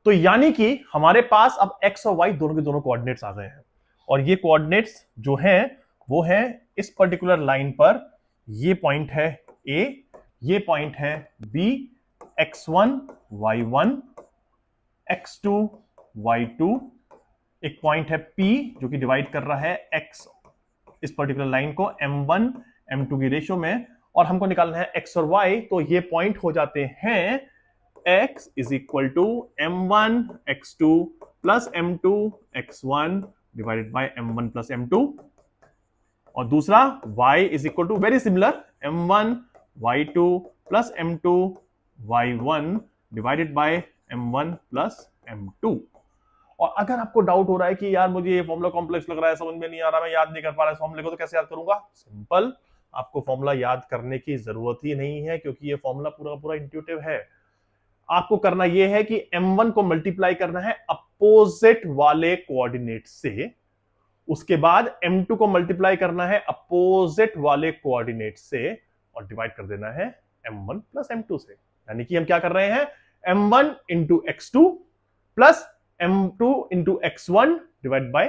Speaker 1: तो यानी कि हमारे पास अब x और y दोनों के दोनों कोऑर्डिनेट्स आ गए हैं, और ये कोऑर्डिनेट्स जो हैं वो हैं इस पर्टिकुलर लाइन पर, ये पॉइंट है A, ये पॉइंट है B, x1 y1, x2 y2, एक पॉइंट है P जो कि डिवाइड कर रहा है x इस पर्टिकुलर लाइन को m1 m2 की रेशियो में, और हमको निकालना है x और y। तो ये पॉइंट हो जाते हैं x is equal to m1 x2 plus m2 x1 divided by m1 plus m2, और दूसरा y is equal to very similar m1 y2 plus m2 y1 divided by m1 plus m2। और अगर आपको doubt हो रहा है कि यार मुझे ये फॉर्मूला कॉम्प्लेक्स लग रहा है, समझ में नहीं आ रहा, मैं याद नहीं कर पा रहा इस फॉर्मूले को, तो कैसे याद करूंगा? सिंपल, आपको फॉर्मूला याद करने की जरूरत ही नहीं है, क्योंकि ये फॉर्मूला पूरा पूरा इंट्यूटिव है। आपको करना यह है कि m1 को मल्टीप्लाई करना है अपोजिट वाले कोऑर्डिनेट से, उसके बाद m2 को मल्टीप्लाई करना है अपोजिट वाले कोऑर्डिनेट से, और डिवाइड कर देना है m1 प्लस m2 से। यानी कि हम क्या कर रहे हैं, m1 into x2 plus m2 into x1 divide by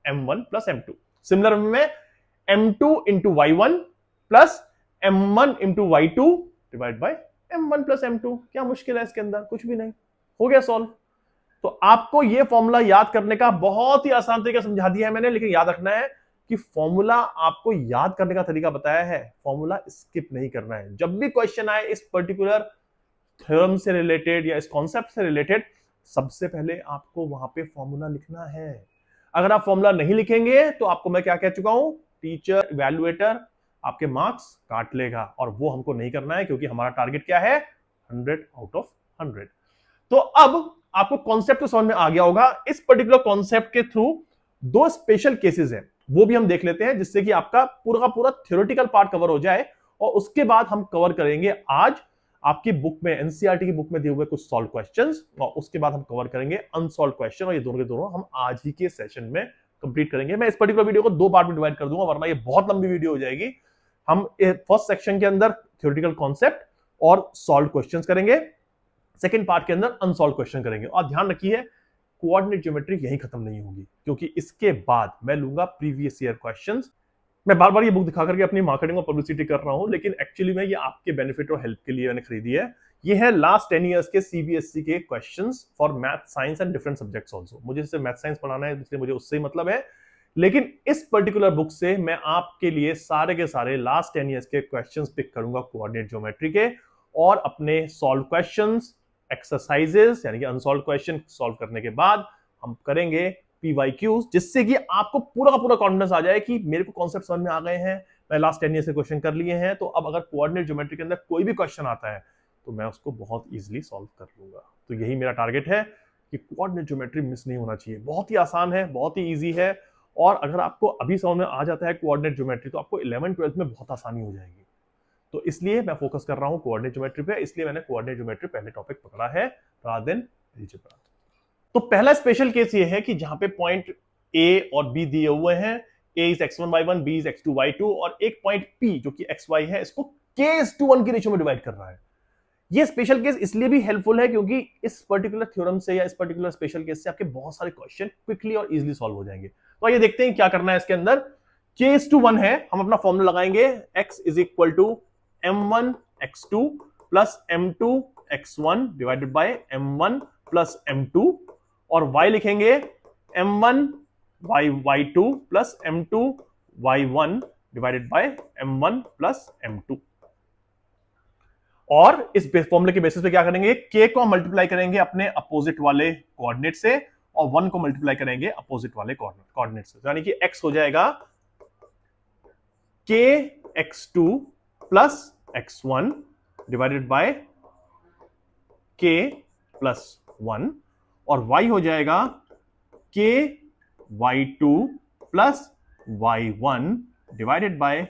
Speaker 1: m1 plus m2। Similar में m2 into y1 plus m1 into y2 divide by m1 plus m2। क्या मुश्किल है इसके अंदर? कुछ भी नहीं, हो गया सॉल्व। तो आपको यह फॉर्मूला याद करने का बहुत ही आसान तरीका समझा दिया है मैंने, लेकिन याद रखना है कि फॉर्मूला आपको याद करने का तरीका बताया है, फॉर्मूला स्किप नहीं करना है। जब भी क्वेश्चन आए इस पर्टिकुलर थ्योरम से रिलेटेड या इस कॉन्सेप्ट से रिलेटेड, सबसे पहले आपको वहां पे फॉर्मूला लिखना है। अगर आप फॉर्मूला नहीं लिखेंगे तो आपको मैं क्या कह चुका हूं, टीचर इवैल्यूएटर आपके मार्क्स काट लेगा, और वो हमको नहीं करना है, क्योंकि हमारा टारगेट क्या है, 100 आउट ऑफ 100। तो अब आपको कॉन्सेप्ट समझ में आ गया होगा। इस पर्टिकुलर कॉन्सेप्ट के थ्रू दो स्पेशल केसेस हैं, वो भी हम देख लेते हैं, जिससे कि आपका पूरा का पूरा थ्योरेटिकल पार्ट कवर हो जाए, और उसके बाद हम कवर करेंगे आज आपकी बुक में, एनसीईआरटी की बुक में दिए हुए कुछ सॉल्व क्वेश्चंस, और उसके बाद हम कवर करेंगे अनसॉल्व क्वेश्चन, और ये दोनों के दोनों हम आज ही के सेशन में कंप्लीट करेंगे। मैं इस पर्टिकुलर वीडियो को दो पार्ट में डिवाइड कर दूंगा, वरना ये बहुत लंबी वीडियो हो जाएगी। हम फर्स्ट सेक्शन के अंदर थ्योरेटिकल कॉन्सेप्ट और सॉल्व क्वेश्चंस करेंगे, सेकंड पार्ट के अंदर अनसॉल्व क्वेश्चन करेंगे। और ध्यान रखिए, कोऑर्डिनेट ज्योमेट्री यहीं खत्म नहीं होगी, क्योंकि इसके बाद मैं लूंगा प्रीवियस ईयर क्वेश्चंस। मैं बार बार ये बुक दिखा करके अपनी मार्केटिंग और पब्लिसिटी कर रहा हूं, लेकिन एक्चुअली में ये आपके बेनिफिट और हेल्प के लिए मैंने खरीदी है। ये है लास्ट 10 इयर्स के सीबीएसई के questions for math, science and different subjects also. मुझे सिर्फ मैथ साइंस पढ़ाना है, इसलिए मुझे उससे ही मतलब है, लेकिन इस पर्टिकुलर बुक से मैं आपके लिए सारे के सारे लास्ट 10 इयर्स के क्वेश्चंस पिक करूंगा कोऑर्डिनेट ज्योमेट्री के, और अपने सॉल्व क्वेश्चंस, एक्सरसाइजेस यानी कि अनसॉल्व क्वेश्चन सॉल्व करने के बाद हम करेंगे पीवाईक्यूज, जिससे कि आपको पूरा का पूरा कॉन्फिडेंस आ जाए कि मेरे को कॉन्सेप्ट समझ में आ गए हैं, मैं लास्ट 10 ईयर से क्वेश्चन कर लिए हैं, तो अब अगर कोऑर्डिनेट ज्योमेट्री के अंदर कोई भी क्वेश्चन आता है तो मैं उसको बहुत इजीली सॉल्व कर लूंगा। तो यही मेरा टारगेट है कि कोऑर्डिनेट ज्योमेट्री मिस नहीं होना चाहिए। बहुत ही आसान है, बहुत ही ईजी है, और अगर आपको अभी समझ में आ जाता है कोऑर्डिनेट ज्योमेट्री, तो आपको 11th 12th में बहुत आसानी हो जाएगी। तो इसलिए मैं फोकस कर रहा हूं कोऑर्डिनेट ज्योमेट्री पे, इसलिए मैंने कोऑर्डिनेट ज्योमेट्री पहले टॉपिक पकड़ा है रादर देन अलजेब्रा। तो पहला स्पेशल केस ये है कि जहां पे पॉइंट ए और बी दिए हुए हैं, ए is x1 y1, b is x2 y2, और एक पॉइंट p जो कि xy है, इसको k:1 की रेशियो में डिवाइड कर रहा है। ये स्पेशल केस इसलिए भी हेल्पफुल है क्योंकि इस पर्टिकुलर थ्योरम से या इस पर्टिकुलर स्पेशल केस से आपके बहुत सारे क्वेश्चन क्विकली और इजीली सॉल्व हो जाएंगे। तो आइए देखते हैं क्या करना है इसके अंदर। k:1 है, हम अपना फॉर्मूला लगाएंगे, x is equal to m1 x2 plus m2 x1 divided by m1 plus m2, और y लिखेंगे m1 y2 plus m2 y1 divided by m1 plus m2। और इस फॉर्मूले के बेसिस पे क्या करेंगे, k को मल्टीप्लाई करेंगे अपने अपोजिट वाले कोऑर्डिनेट से, और 1 को मल्टीप्लाई करेंगे अपोजिट वाले कोऑर्डिनेट से, यानी कि x हो जाएगा k x2 plus x1 divided by k plus 1, और y हो जाएगा k y2 plus y1 divided by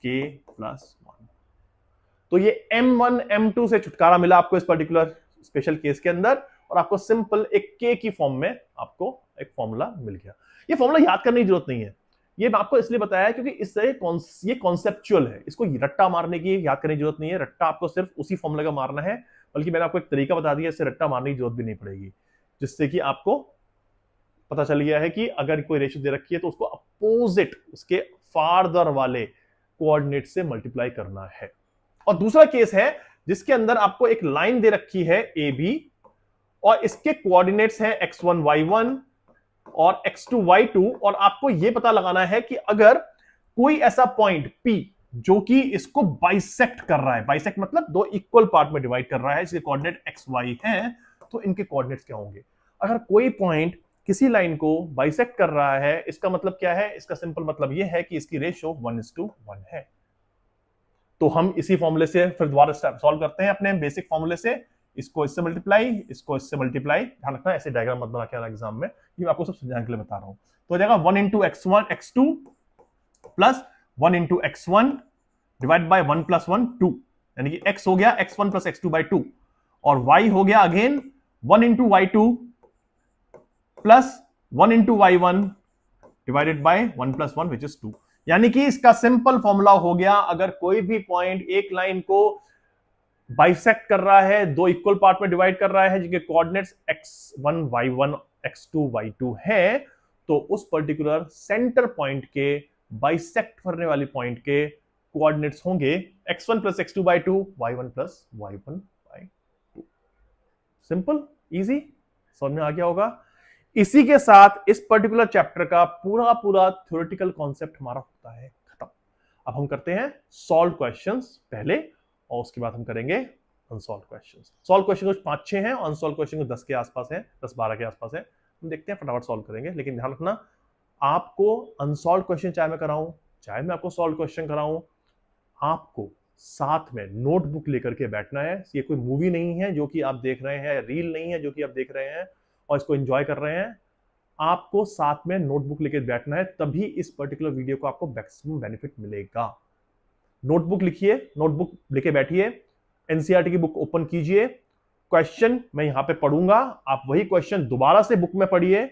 Speaker 1: k plus 1। तो ये m1 m2 से छुटकारा मिला आपको इस पर्टिकुलर स्पेशल केस के अंदर, और आपको सिंपल एक k की फॉर्म में आपको एक फॉर्मूला मिल गया। ये फॉर्मूला याद करने की जरूरत नहीं है, ये मैं आपको इसलिए बताया क्योंकि इससे ये कॉन्सेप्चुअल है, इसको रट्टा मारने की याद करने की जरूरत नहीं है। रट्टा आपको सिर्फ उसी फॉर्मूले का मारना है, बल्कि मैंने आपको एक तरीका बता दिया, इससे रट्टा मारने की जरूरत भी नहीं पड़ेगी, जिससे कि आपको पता चल गया है कि अगर कोई रेशियो दे रखी है तो उसको अपोजिट, उसके फार्दर वाले कोऑर्डिनेट से मल्टीप्लाई करना है। और दूसरा केस है जिसके अंदर आपको एक लाइन दे रखी है ए बी, और इसके कोऑर्डिनेट्स हैं x1 y1 और x2 y2, और आपको यह पता लगाना है कि अगर कोई ऐसा पॉइंट P जो कि इसको बाइसेक्ट कर रहा है, बाइसेक्ट मतलब दो इक्वल पार्ट में डिवाइड कर रहा है, इसके कोऑर्डिनेट x y हैं, तो इनके कोऑर्डिनेट्स क्या होंगे। अगर कोई पॉइंट किसी लाइन को बाइसेक्ट कर रहा है, इसका मतलब क्या है, इसका सिंपल मतलब यह है कि इसकी रेशियो 1:1 है। तो हम इसी फॉर्मूले से फिर दोबारा सॉल्व करते हैं अपने बेसिक फॉर्मूले से, इसको इससे मल्टीप्लाई, इसको इससे मल्टीप्लाई। ध्यान रखना ऐसे डायग्राम मत बना के आना एग्जाम में, ये मैं आपको सब समझाने के लिए बता रहा हूं। तो हो जाएगा 1 into x2 plus 1 into x1 divide by 1 plus 1 2, यानी कि x हो गया x1 प्लस x2 बाई 2, और y हो गया again 1 into y2 plus 1 into y1 divided by 1 plus 1 which is 2। यानी कि इसका सिंपल फॉर्मूला हो गया, अगर कोई भी पॉइंट एक लाइन को बाइसेक्ट कर रहा है, दो इक्वल पार्ट में डिवाइड कर रहा है जिनके coordinates x1 y1 x2 y2 हैं, तो उस पर्टिकुलर सेंटर पॉइंट के बाइसेक्ट करने वाली पॉइंट के कोऑर्डिनेट्स होंगे x1 plus x2 by 2 y1 plus y1 by 2। Simple, easy, समझ में आ गया होगा। इसी के साथ इस पर्टिकुलर चैप्टर का पूरा थ्योरेटिकल कॉन्सेप्ट हमारा होता है खत्म। अब हम करते हैं सॉल्व क्वेश्चंस पहले, और उसके बाद हम करेंगे अनसॉल्व क्वेश्चंस। सॉल्व क्वेश्चन कुछ 5-6 हैं, और अनसॉल्व क्वेश्चन कुछ 10 के आसपास हैं, 10-12 के आसपास है। हम देखते हैं, फटाफट सॉल्व करेंगे। लेकिन ध्यान रखना, आपको अनसॉल्व क्वेश्चन चाहे मैं कराऊं, चाहे मैं आपको सॉल्व क्वेश्चन कराऊं, आपको साथ में नोटबुक लेकर के बैठना है। ये कोई मूवी नहीं है जो कि आप देख रहे हैं, रील नहीं है जो कि आप देख रहे हैं और इसको एंजॉय कर रहे हैं। आपको साथ में नोटबुक लेकर बैठना है, तभी इस पर्टिकुलर वीडियो को आपको मैक्सिमम बेनिफिट मिलेगा। नोटबुक लिखिए, नोटबुक लेके बैठिए, एनसीईआरटी की बुक ओपन कीजिए, क्वेश्चन मैं यहां पे पढ़ूंगा, आप वही क्वेश्चन दोबारा से बुक में पढ़िए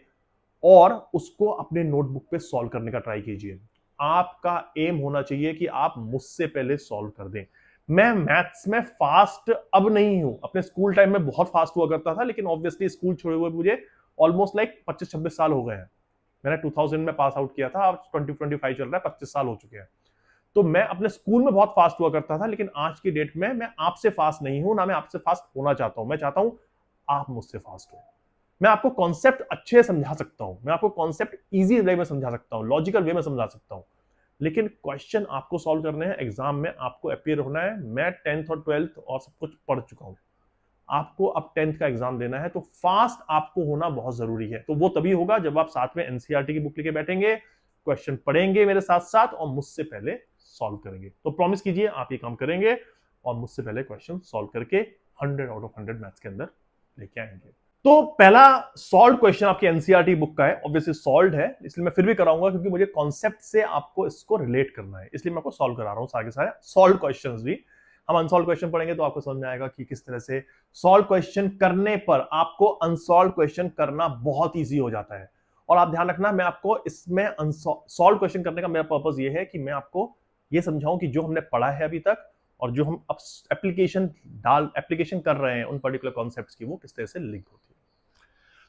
Speaker 1: और उसको अपने नोटबुक पे सॉल्व करने का ट्राई कीजिए। आपका एम होना चाहिए कि आप मुझसे पहले सॉल्व कर दें। मैं मैथ्स में फास्ट अब नहीं हूं, अपने स्कूल टाइम में बहुत फास्ट हुआ करता था, लेकिन ऑब्वियसली स्कूल छोड़े हुए मुझे ऑलमोस्ट लाइक 25-26 साल हो गए हैं। मैंने 2000 में पास आउट किया था, अब 2025 चल रहा है, 25 साल हो चुके हैं। तो मैं अपने स्कूल में बहुत फास्ट हुआ करता था, लेकिन आज की डेट में मैं आपसे फास्ट नहीं हूं, ना मैं आपसे फास्ट होना चाहता हूं। मैं चाहता हूं आप मुझसे फास्ट हो। मैं आपको कॉन्सेप्ट अच्छे समझा सकता हूं, मैं आपको कॉन्सेप्ट इजी वे में समझा सकता हूं, लॉजिकल वे में समझा सकता हूं, लेकिन क्वेश्चन आपको सॉल्व करने हैं, एग्जाम में आपको अपीयर होना है। मैं 10th और 12th और सब कुछ पढ़ चुका हूं, आपको अब 10th का एग्जाम देना है, तो फास्ट आपको होना बहुत जरूरी है। तो वो तभी होगा जब आप साथ में एनसीईआरटी की बुक लेके बैठेंगे, क्वेश्चन पढ़ेंगे मेरे साथ साथ और मुझसे पहले सॉल्व करेंगे। तो प्रॉमिस कीजिए आप ये काम करेंगे और मुझसे पहले क्वेश्चन सॉल्व करके 100 आउट ऑफ 100 मैथ्स के अंदर लेके आएंगे। तो पहला सॉल्व क्वेश्चन आपकी एनसीईआरटी बुक का है, ऑब्वियसली सॉल्व है, इसलिए मैं फिर भी कराऊंगा क्योंकि मुझे कॉन्सेप्ट से आपको इसको रिलेट करना है, इसलिए मैं आपको सॉल्व करा रहा हूं सारे सारे सॉल्व क्वेश्चंस भी। हम अनसॉल्व क्वेश्चन पढ़ेंगे तो आपको समझ में आएगा कि किस तरह से सॉल्व क्वेश्चन करने पर आपको अनसॉल्व क्वेश्चन करना बहुत ईजी हो जाता है। और आप ध्यान रखना, मैं आपको इसमें सॉल्व क्वेश्चन करने का मेरा पर्पस ये है कि मैं आपको ये समझाऊं कि जो हमने पढ़ा है अभी तक और जो हम अब एप्लीकेशन कर रहे हैं उन पर्टिकुलर कॉन्सेप्ट्स की, वो किस तरह से लिंक होती है।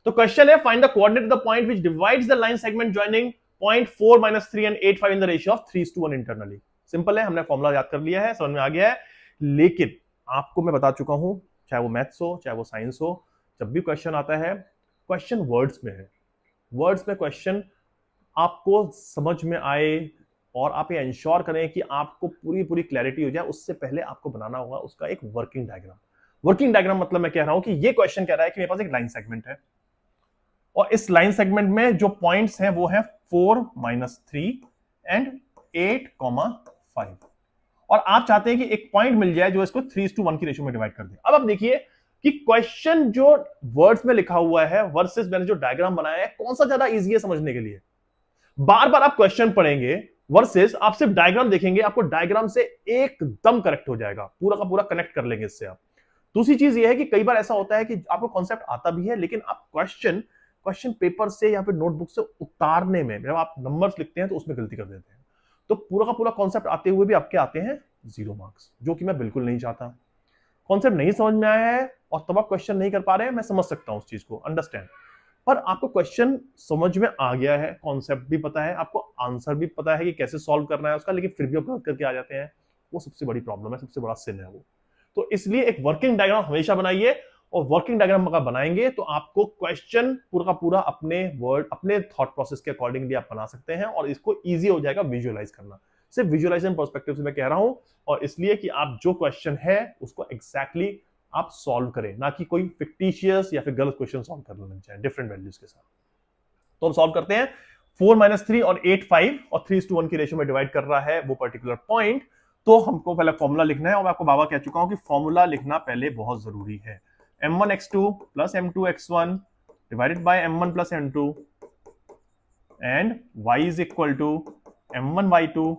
Speaker 1: तो क्वेश्चन है, find the coordinate of the point which divides the line segment joining point 4, -3 and 8, 5 in the ratio of 3:1 internally. Simple है, हमने फॉर्मूला याद कर लिया है, समझ में आ गया है। लेकिन आपको मैं बता चुका हूं, चाहे वो मैथ्स हो चाहे वो साइंस हो, जब भी क्वेश्चन आता है, क्वेश्चन वर्ड्स में है। वर्ड्स में क्वेश्चन आपको समझ में आए और आप ये इंश्योर करें कि आपको पूरी क्लैरिटी हो जाए, उससे पहले आपको बनाना होगा उसका एक वर्किंग डायग्राम। वर्किंग डायग्राम मतलब मैं कह रहा हूं कि ये क्वेश्चन कह रहा है कि मेरे पास एक लाइन सेगमेंट है और इस लाइन सेगमेंट में जो पॉइंट्स हैं वो है 4, -3 एंड 8, 5, और आप चाहते हैं कि एक पॉइंट मिल जाए जो इसको 3:1 की रेशियो में डिवाइड कर दे। अब आप देखिए, कि क्वेश्चन जो वर्ड्स में लिखा हुआ है वर्सेस मैंने जो डायग्राम बनाया है कौन सा ज्यादा इजी है समझने के लिए। बार बार आप क्वेश्चन पढ़ेंगे वर्सेस आप सिर्फ डायग्राम देखेंगे, आपको डायग्राम से एकदम करेक्ट हो जाएगा, पूरा का पूरा कनेक्ट कर लेंगे इससे आप। दूसरी चीज ये है कि कई बार ऐसा होता है कि आपको कॉन्सेप्ट आता भी है लेकिन आप क्वेश्चन पेपर से या फिर नोटबुक से उतारने में जब आप नंबर्स लिखते हैं तो उसमें गलती कर देते हैं, तो पूरा का पूरा कॉन्सेप्ट आते हुए भी आपके आते हैं 0 मार्क्स, जो कि मैं बिल्कुल नहीं चाहता। कॉन्सेप्ट नहीं समझ में आया है और तब आप क्वेश्चन नहीं कर पा रहे हैं, मैं समझ सकता हूं उस चीज को, अंडरस्टैंड। पर आपको क्वेश्चन समझ में आ गया है, कॉन्सेप्ट भी पता है, आपको आंसर भी पता है कि कैसे सॉल्व करना है उसका, लेकिन फिर भी आप गलत करके आ जाते हैं, वो सबसे बड़ी प्रॉब्लम है, सबसे बड़ा सिन है वो। तो इसलिए एक वर्किंग डायग्राम हमेशा बनाइए, और वर्किंग डायग्राम अगर बनाएंगे तो आपको क्वेश्चन पूरा का पूरा अपने वर्ड, अपने थॉट प्रोसेस के अकॉर्डिंगली आप बना सकते हैं, और इसको ईजी हो जाएगा विजुअलाइज करना। सिर्फ विजुअलाइजेशन पर्सपेक्टिव से मैं कह रहा हूं, और इसलिए कि आप जो क्वेश्चन है उसको एग्जैक्टली आप सॉल्व करें, ना कि कोई फिक्टिशियस या फिर गलत क्वेश्चन सॉल्व करने लग जाए डिफरेंट वैल्यूज के साथ। तो हम सॉल्व करते हैं। 4 - 3 और 8 5 और 3:1 की रेशियो में डिवाइड कर रहा है वो पर्टिकुलर पॉइंट। तो हमको पहले फॉर्मूला लिखना है, और मैं आपको बाबा कह चुका हूं कि फॉर्मूला लिखना पहले बहुत जरूरी है। m1x2 + m2x1 divided by m1 + m2 and y is equal to m1y2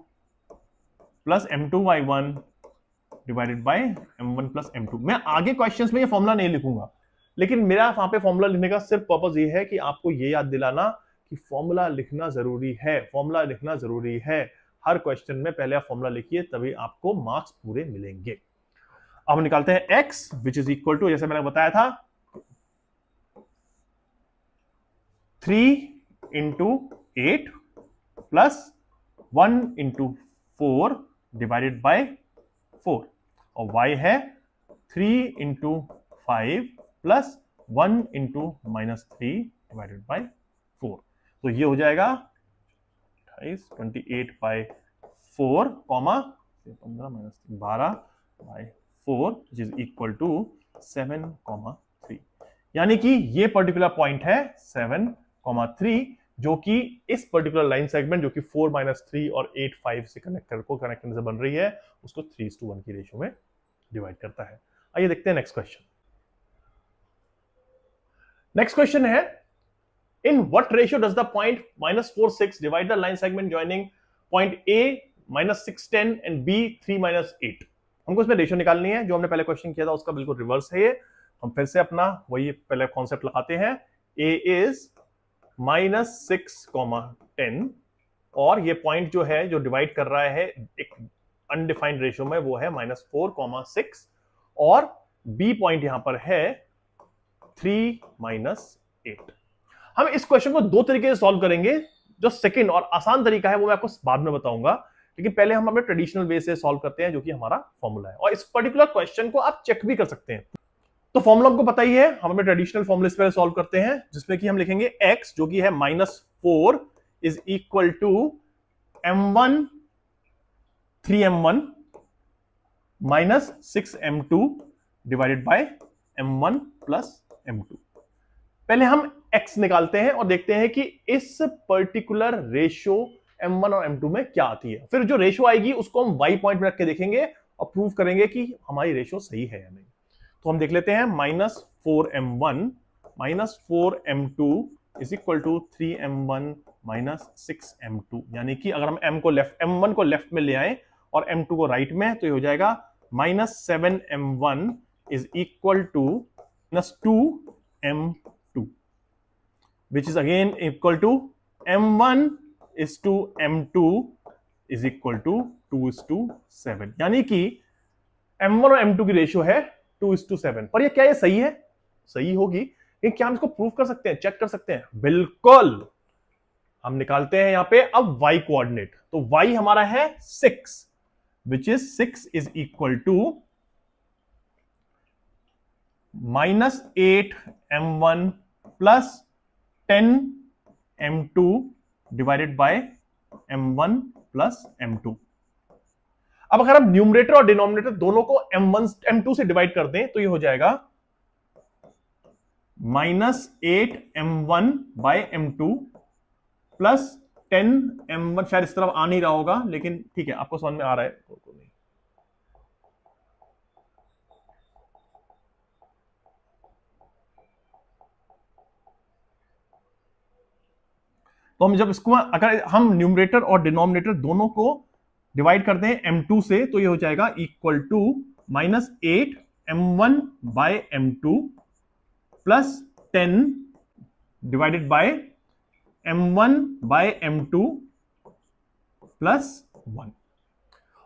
Speaker 1: + m2y1 divided by m1 + m2। मैं आगे क्वेश्चंस में ये फॉर्मूला नहीं लिखूंगा, लेकिन मेरा वहां पे फॉर्मूला लिखने का सिर्फ पर्पस ये है कि आपको ये याद दिलाना कि फॉर्मूला लिखना जरूरी है, फॉर्मूला लिखना जरूरी है। हर क्वेश्चन में पहले आप फॉर्मूला लिखिए, तभी आपको मार्क्स पूरे मिलेंगे। अब निकालते हैं x which is equal to, जैसे मैंने बताया था, 3 × 8 + 1 × 4 डिवाइडेड बाय 4, और y है 3 × 5 + 1 × -3 डिवाइडेड बाय 4। तो ये हो जाएगा 28/4 comma 15 - 12/4 which is equal to 7,3। यानी कि ये पर्टिकुलर पॉइंट है 7,3, जो कि इस पर्टिकुलर लाइन सेगमेंट जो कि 4 - 3 और 8 5 से कनेक्ट करने से बन रही है, उसको 3:1 की रेशियो में डिवाइड करता है। आइए देखते हैं नेक्स्ट क्वेश्चन। नेक्स्ट क्वेश्चन है, in what ratio does the point -4 6 divide the line segment joining point A -6 10 and B 3 - 8। हमको इसमें रेशियो निकालनी है, जो हमने पहले क्वेश्चन किया था उसका बिल्कुल रिवर्स है ये। हम फिर से अपना वही पहले कॉन्सेप्ट लगाते हैं। A is -6, 10, और ये पॉइंट जो है जो डिवाइड कर रहा है एक अनडिफाइंड रेशियो में, वो है -4, 6, और B पॉइंट यहां पर है 3 - 8। हम इस क्वेश्चन को दो तरीके से सॉल्व करेंगे। जो सेकंड और आसान तरीका है वो मैं आपको बाद में बताऊंगा, लेकिन पहले हम अपने ट्रेडिशनल वे से सॉल्व करते हैं, जो कि हमारा फॉर्मूला है, और इस पर्टिकुलर क्वेश्चन को आप चेक भी कर सकते हैं। तो फॉर्मूला हमको पता ही है, हम अपने ट्रेडिशनल फॉर्मूले से सॉल्व करते हैं, जिसमें कि हम लिखेंगे x जो कि है -4 is equal to m1 3m1 -6m2 divided by m1 + m2। पहले हम x निकालते हैं और देखते हैं कि इस पर्टिकुलर रेशियो m1 और m2 में क्या आती है। फिर जो रेशियो आएगी उसको हम y पॉइंट में रख के देखेंगे और प्रूव करेंगे कि हमारी रेशियो सही है या नहीं। तो हम देख लेते हैं, -4m1 -4m2 is equal to 3m1 -6m2। यानी कि अगर हम m1 को लेफ्ट में ले आए और m2 को राइट में, तो ये हो जाएगा -7m1 is equal to -2m2, which is again equal to m1 is to m2 is equal to 2:7। यानी कि m1 और m2 की रेशियो है 2:7। पर ये क्या ये सही है? सही होगी, लेकिन क्या हम इसको प्रूव कर सकते हैं, चेक कर सकते हैं? बिल्कुल। हम निकालते हैं यहां पे अब y कोऑर्डिनेट। तो y हमारा है 6, which is 6 is equal to -8m1 plus 10m2 divided by m1 plus m2। अब अगर हम न्यूमरेटर और डिनोमिनेटर दोनों को m1 m2 से डिवाइड कर दें, तो ये हो जाएगा -8m1 by m2 plus 10m1। शायद इस तरफ आ नहीं रहा होगा, लेकिन ठीक है, आपको समझ में आ रहा है। 10m1 by m2 plus 10m1 minus 8m1 by m2 plus 10m1 minus 6m2 यानी कि m1 और m2 की रेशियो है 2:7। पर ये क्या ये सही है? सही होगी, लेकिन क्या हम इसको प्रूव कर सकते हैं, चेक कर सकते हैं? बिल्कुल। हम निकालते हैं यहां पे अब y कोऑर्डिनेट। तो y हमारा है 6, which is equal to -8m1 by m2 plus 10m1 minus 8m2 divided by m1 plus m2। अब अगर हम न्यूमरेटर और डिनोमिनेटर दोनों को m1 m2 से डिवाइड कर दें, तो ये हो जाएगा तो हम जब इसको अगर हम न्यूमरेटर और डिनोमिनेटर दोनों को डिवाइड करते हैं m2 से, तो ये हो जाएगा equal to -8m1/m2 plus 10 divided by m1/m2 plus 1।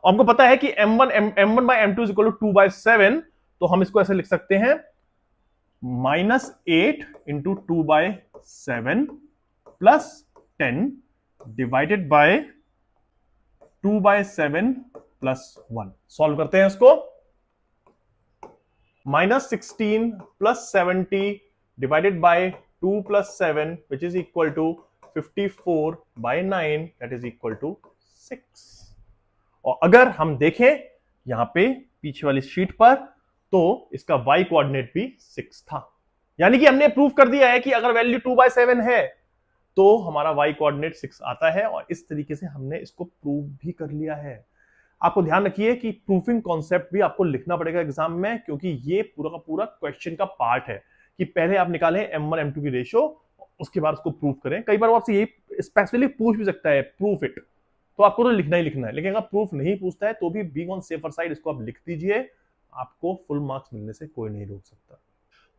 Speaker 1: और हमको पता है कि m1/m2 इक्वल टू 2/7, तो हम इसको ऐसे लिख सकते हैं -8 into 2/7 plus 10 divided by 2/7 plus 1। Solve करते हैं इसको। -16 plus 70 divided by 2 plus 7 which is equal to 54/9 that is equal to 6। और अगर हम देखें यहां पे पीछे वाली शीट पर, तो इसका y कोऑर्डिनेट भी 6 था। यानी कि हमने प्रूव कर दिया है कि अगर वैल्यू 2/7 है तो हमारा y कोऑर्डिनेट 6 आता है, और इस तरीके से हमने इसको प्रूव भी कर लिया है। आपको ध्यान रखिए कि प्रूफिंग कॉन्सेप्ट भी आपको लिखना पड़ेगा एग्जाम में, क्योंकि ये पूरा का पूरा क्वेश्चन का पार्ट है कि पहले आप निकालें m1 m2 की रेशियो, उसके बाद उसको प्रूव करें। कई बार वो आपसे यही स्पेसिफिकली पूछ भी सकता है प्रूफ इट, तो आपको तो लिखना ही लिखना है। लेकिन अगर प्रूफ नहीं पूछता है तो भी बी ऑन सेफर साइड इसको आप लिख दीजिए, आपको फुल मार्क्स मिलने से कोई नहीं रोक सकता।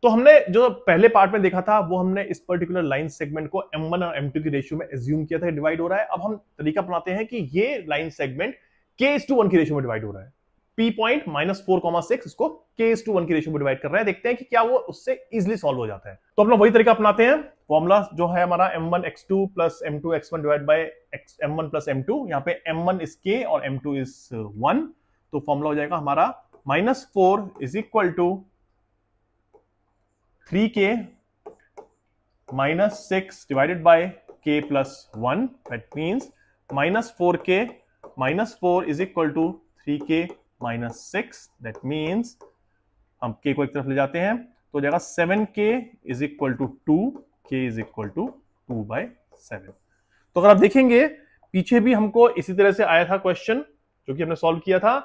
Speaker 1: तो हमने जो पहले पार्ट में देखा था वो हमने इस पर्टिकुलर लाइन सेगमेंट को m1 और m2 की रेशियो में एज्यूम किया था डिवाइड हो रहा है। अब हम तरीका अपनाते हैं कि ये लाइन सेगमेंट k:1 की रेशियो में डिवाइड हो रहा है। p पॉइंट -4,6 इसको k:1 की रेशियो में डिवाइड कर रहा है। देखते हैं कि क्या वो उससे इजीली सॉल्व हो जाता है। तो अपना वही तरीका अपनाते हैं। फॉर्मूला जो है हमारा m1x2 plus m2x1 divide by m1 plus m2। यहाँ पे m1 इज k और m2 इज 1, तो फॉर्मूला हो जाएगा हमारा -4 is equal to 3k minus 6 divided by k plus 1. That means -4k minus 4 is equal to 3k minus 6. That means हम k को एक तरफ ले जाते हैं तो हो जाएगा 7k is equal to 2, k is equal to 2/7। तो अगर आप देखेंगे पीछे भी हमको इसी तरह से आया था क्वेश्चन जो कि हमने सॉल्व किया था,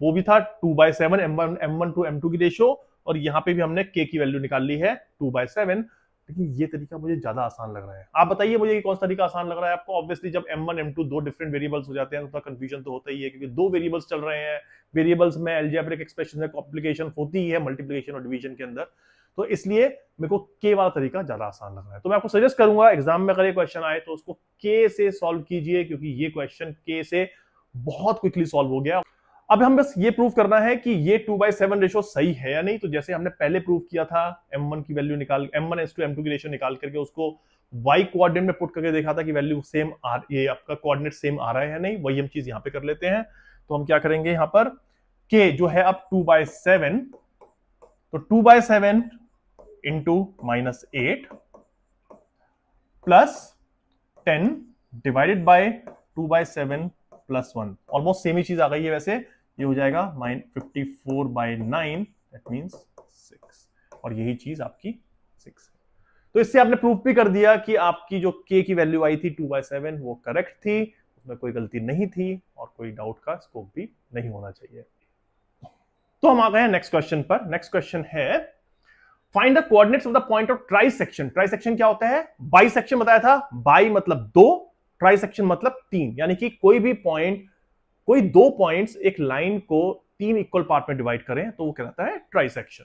Speaker 1: वो भी था 2/7 m1 टू m2 की रेशियो, और यहां पे भी हमने k की वैल्यू निकाल ली है 2/7। लेकिन ये तरीका मुझे ज्यादा आसान लग रहा है। आप बताइए मुझे कौन सा तरीका आसान लग रहा है आपको? ऑब्वियसली जब m1 m2 दो डिफरेंट वेरिएबल्स हो जाते हैं तो कंफ्यूजन तो होता ही है, क्योंकि दो वेरिएबल्स चल रहे हैं। वेरिएबल्स में अलजेब्रिक एक्सप्रेशन में कॉम्प्लिकेशन होती ही है मल्टीप्लिकेशन और डिवीजन के अंदर, तो इसलिए मेरे को k वाला तरीका ज्यादा आसान लग रहा है। तो मैं आपको सजेस्ट करूंगा एग्जाम में अगर ये क्वेश्चन आए तो उसको k से सॉल्व कीजिए, क्योंकि ये क्वेश्चन k से बहुत क्विकली सॉल्व हो गया। अब हम बस ये प्रूव करना है कि ये 2/7 रेशियो सही है या नहीं। तो जैसे हमने पहले प्रूव किया था m1 की वैल्यू निकाल m1:m2 की रेशियो निकाल करके उसको y कोऑर्डिनेट में पुट करके देखा था कि वैल्यू सेम ये आपका कोऑर्डिनेट सेम आ रहा है या नहीं। वही हम चीज यहां पे कर लेते हैं। तो हम क्या करेंगे यहां पर k जो है अब 2/7, तो 2/7 into -8 plus 10 divided by 2/7 plus 1। Almost same ही चीज आ गई है वैसे। ये हो जाएगा 54/9 दैट मींस 6, और यही चीज आपकी 6 है। तो इससे आपने प्रूफ भी कर दिया कि आपकी जो k की वैल्यू आई थी 2/7 वो करेक्ट थी, उसमें कोई गलती नहीं थी और कोई डाउट का स्कोप भी नहीं होना चाहिए। तो हम आ गए हैं नेक्स्ट क्वेश्चन पर। नेक्स्ट क्वेश्चन है find the coordinates of the point of trisection. Trisection क्या होता है? बाइसेक्शन बताया था। बाई मतलब दो, ट्राइसेक्शन मतलब 3, यानी कि कोई भी पॉइंट, कोई दो पॉइंट्स एक लाइन को 3 इक्वल पार्ट में डिवाइड करें तो वो कहलाता है ट्राइसेक्शन।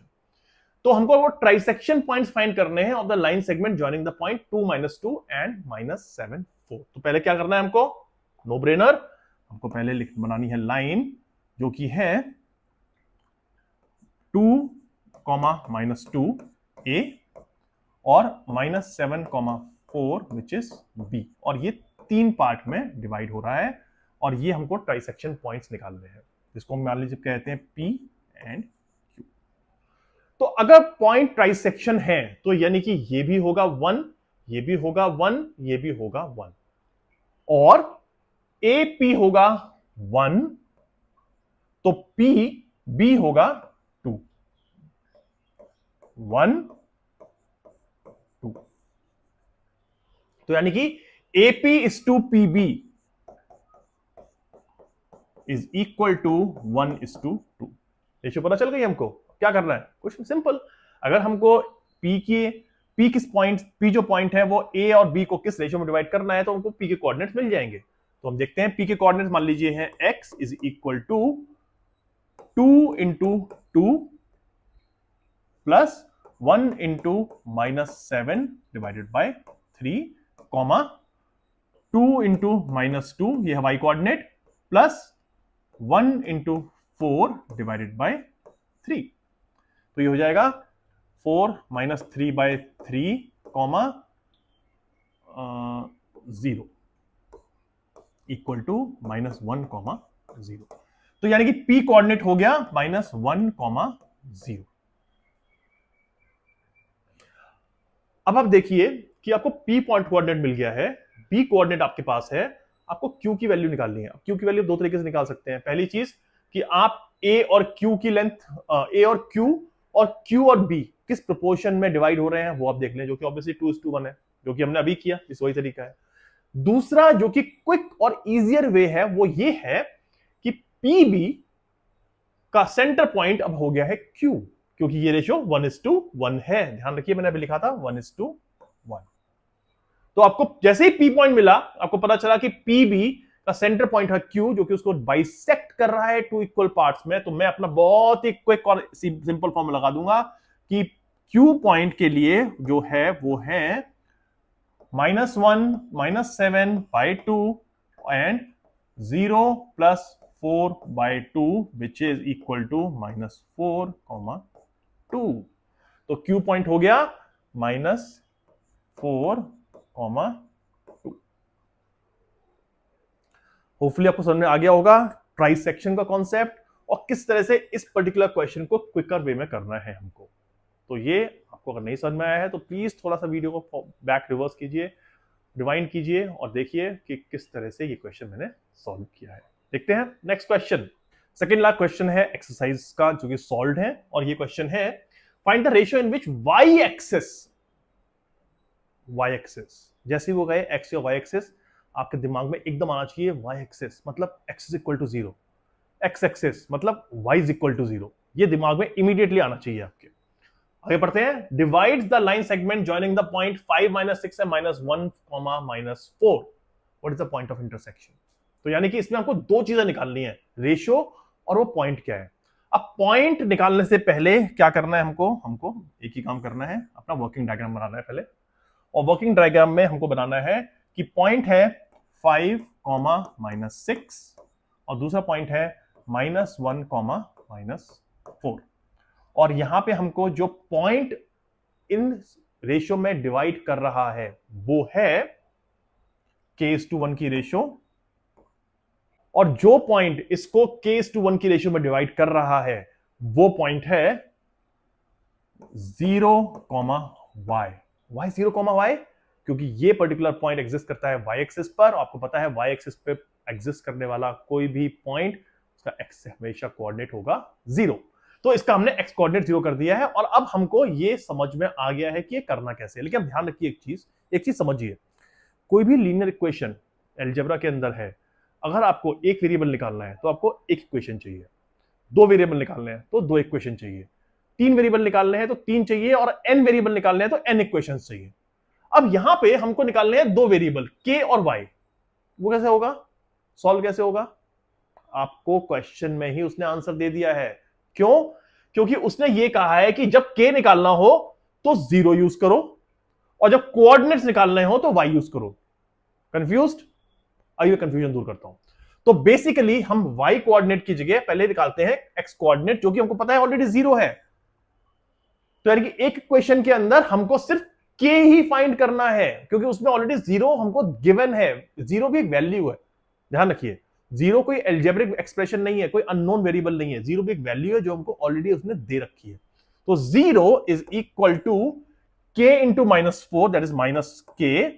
Speaker 1: तो हमको वो ट्राइसेक्शन पॉइंट्स फाइंड करने हैं of the line segment joining the point 2, -2 and -7, 4। तो पहले क्या करना है हमको? नो ब्रेनर, हमको पहले बनानी है लाइन जो कि है 2, -2 a और -7, 4 विच इज b, और ये 3 पार्ट में डिवाइड हो रहा है, और ये हमको ट्राइसेक्शन पॉइंट्स निकालने हैं जिसको हम मान लीजिए कहते हैं p एंड q। तो अगर पॉइंट ट्राइसेक्शन है तो यानी कि ये भी होगा 1, ये भी होगा 1, ये भी होगा 1, और AP होगा 1, तो PB होगा 2, 1 2। तो यानी कि AP is to PB is equal to 1:2। Ratio पता चल गई हमको। क्या करना है? कुछ सिंपल। अगर हमको P की पी किस पॉइंट, पी जो पॉइंट है वो ए और बी को किस रेशियो में डिवाइड करना है, तो हमको पी के कोऑर्डिनेट्स मिल जाएंगे। तो हम देखते हैं पी के कोऑर्डिनेट्स मान लीजिए हैं x is equal to 2 into 2 plus 1 into -7 divided by 3 comma 2 into -2 ये है y coordinate plus 1 into 4 divided by 3। तो ये हो जाएगा 4 minus 3/3 comma 0 equal to -1 comma 0। तो यानी कि p कोऑर्डिनेट हो गया -1 कॉमा 0। अब आप देखिए कि आपको p पॉइंट कोऑर्डिनेट मिल गया है, b कोऑर्डिनेट आपके पास है, आपको q की वैल्यू निकालनी है। q की वैल्यू दो तरीके से निकाल सकते हैं। पहली चीज कि आप a और q की लेंथ, a और q और b किस प्रोपोर्शन में डिवाइड हो रहे हैं वो आप देख लें, जो कि ऑब्वियसली 2:1 है, जो कि हमने अभी किया, इस वही तरीका है। दूसरा जो कि क्विक और इजियर वे है वो ये है कि pb का सेंटर पॉइंट अब हो गया है q, क्योंकि ये रेशियो 1:1 है। ध्यान रखिए मैंने अभी लिखा था 1:1। तो आपको जैसे ही p पॉइंट मिला, आपको पता चला कि pb का सेंटर पॉइंट है q, जो कि उसको बाइसेक्ट कर रहा है 2 इक्वल पार्ट्स में। तो मैं अपना बहुत ही क्विक और सिंपल फॉर्म लगा दूंगा कि q पॉइंट के लिए जो है वो है -1 -7/2 and 0 + 4/2 which is equal to -4,2। तो q पॉइंट हो गया -4,2। होपफुली आपको समझ में आ गया होगा ट्राइसेक्शन का कॉन्सेप्ट और किस तरह से इस पर्टिकुलर क्वेश्चन को क्विकर वे में करना है हमको। तो ये आपको अगर नहीं समझ में आया है तो प्लीज थोड़ा सा वीडियो को बैक रिवर्स कीजिए, रिवाइंड कीजिए और देखिए कि किस तरह से ये क्वेश्चन मैंने सॉल्व किया है। देखते हैं next question. Second last question है एक्सरसाइज का, जो कि सॉल्व है, और ये क्वेश्चन है find the ratio in which y axis, जैसे ही वो गए x या y एक्सिस, आपके दिमाग में एकदम आना चाहिए y एक्सिस मतलब x is equal to 0, x axis मतलब y इज इक्वल टू 0, ये दिमाग में इमीडिएटली आना चाहिए आपके। आगे पढ़ते हैं। Divides the line segment joining the point 5 - 6 and -1, -4, what is the point of intersection. तो यानी कि इसमें आपको दो चीजें निकालनी है, रेशियो और वो पॉइंट क्या है। अब पॉइंट निकालने से पहले क्या करना है हमको एक ही काम करना है, अपना वर्किंग डायग्राम बनाना है पहले। और वर्किंग डायग्राम में हमको बनाना है कि पॉइंट है 5, -6 और दूसरा पॉइंट है -1, -4। और यहां पे हमको जो पॉइंट इन रेशियो में डिवाइड कर रहा है वो है k:1 की रेशियो, और जो पॉइंट इसको k:1 की रेशियो में डिवाइड कर रहा है वो पॉइंट है 0, y। why 0, y? क्योंकि ये पर्टिकुलर पॉइंट एग्जिस्ट करता है y एक्सिस पर। आपको पता है y एक्सिस पे एग्जिस्ट करने वाला कोई भी पॉइंट उसका x हमेशा कोऑर्डिनेट होगा 0। तो इसका हमने x कोऑर्डिनेट 0 कर दिया है और अब हमको ये समझ में आ गया है कि ये करना कैसे है। लेकिन अब ध्यान रखिए एक चीज समझिए, कोई भी लीनियर इक्वेशन अलजेब्रा के अंदर है, अगर आपको एक वेरिएबल निकालना है तो आपको एक इक्वेशन चाहिए, दो वेरिएबल निकालने हैं तो दो इक्वेशन चाहिए, तीन वेरिएबल निकालने हैं तो तीन चाहिए, और n वेरिएबल निकालने हैं तो n इक्वेशंस चाहिए। अब यहां पे हमको निकालने हैं दो वेरिएबल k और y। वो कैसे होगा, सॉल्व कैसे होगा? आपको क्वेश्चन में ही उसने आंसर दे दिया है। क्यों? क्योंकि उसने ये कहा है कि जब k निकालना हो तो 0 यूज करो और जब कोऑर्डिनेट्स निकालने हो तो y यूज करो। कंफ्यूज्ड? आइए कंफ्यूजन दूर करता हूं। तो बेसिकली हम y कोऑर्डिनेट की जगह पहले निकालते हैं x कोऑर्डिनेट, जो कि हमको पता है ऑलरेडी 0 है। तो यानी कि एक इक्वेशन के अंदर हमको सिर्फ k ही फाइंड करना है, क्योंकि उसमें ऑलरेडी 0 हमको गिवन है। 0 भी एक वैल्यू है, ध्यान रखिए। 0 कोई अलजेब्रिक एक्सप्रेशन नहीं है, कोई अननोन वेरिएबल नहीं है। 0 भी एक वैल्यू है जो हमको ऑलरेडी उसने दे रखी है। तो 0 is equal to k into -4, that is -k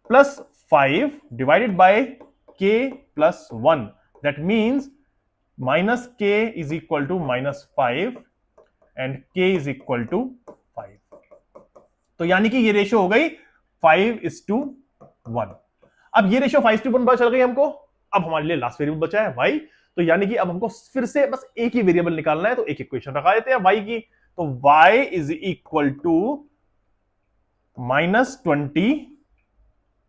Speaker 1: plus 5 divided by k plus 1, that means -k is equal to -5 and k is equal to 5। तो यानी कि ये रेशियो हो गई 5:1। अब ये रेशियो 5:1 पता चल गई हमको। अब हमारे लिए लास्ट वेरिएबल बचा है y। तो यानी कि अब हमको फिर से बस एक ही वेरिएबल निकालना है, तो एक इक्वेशन लगा देते हैं y की। तो y is equal to -20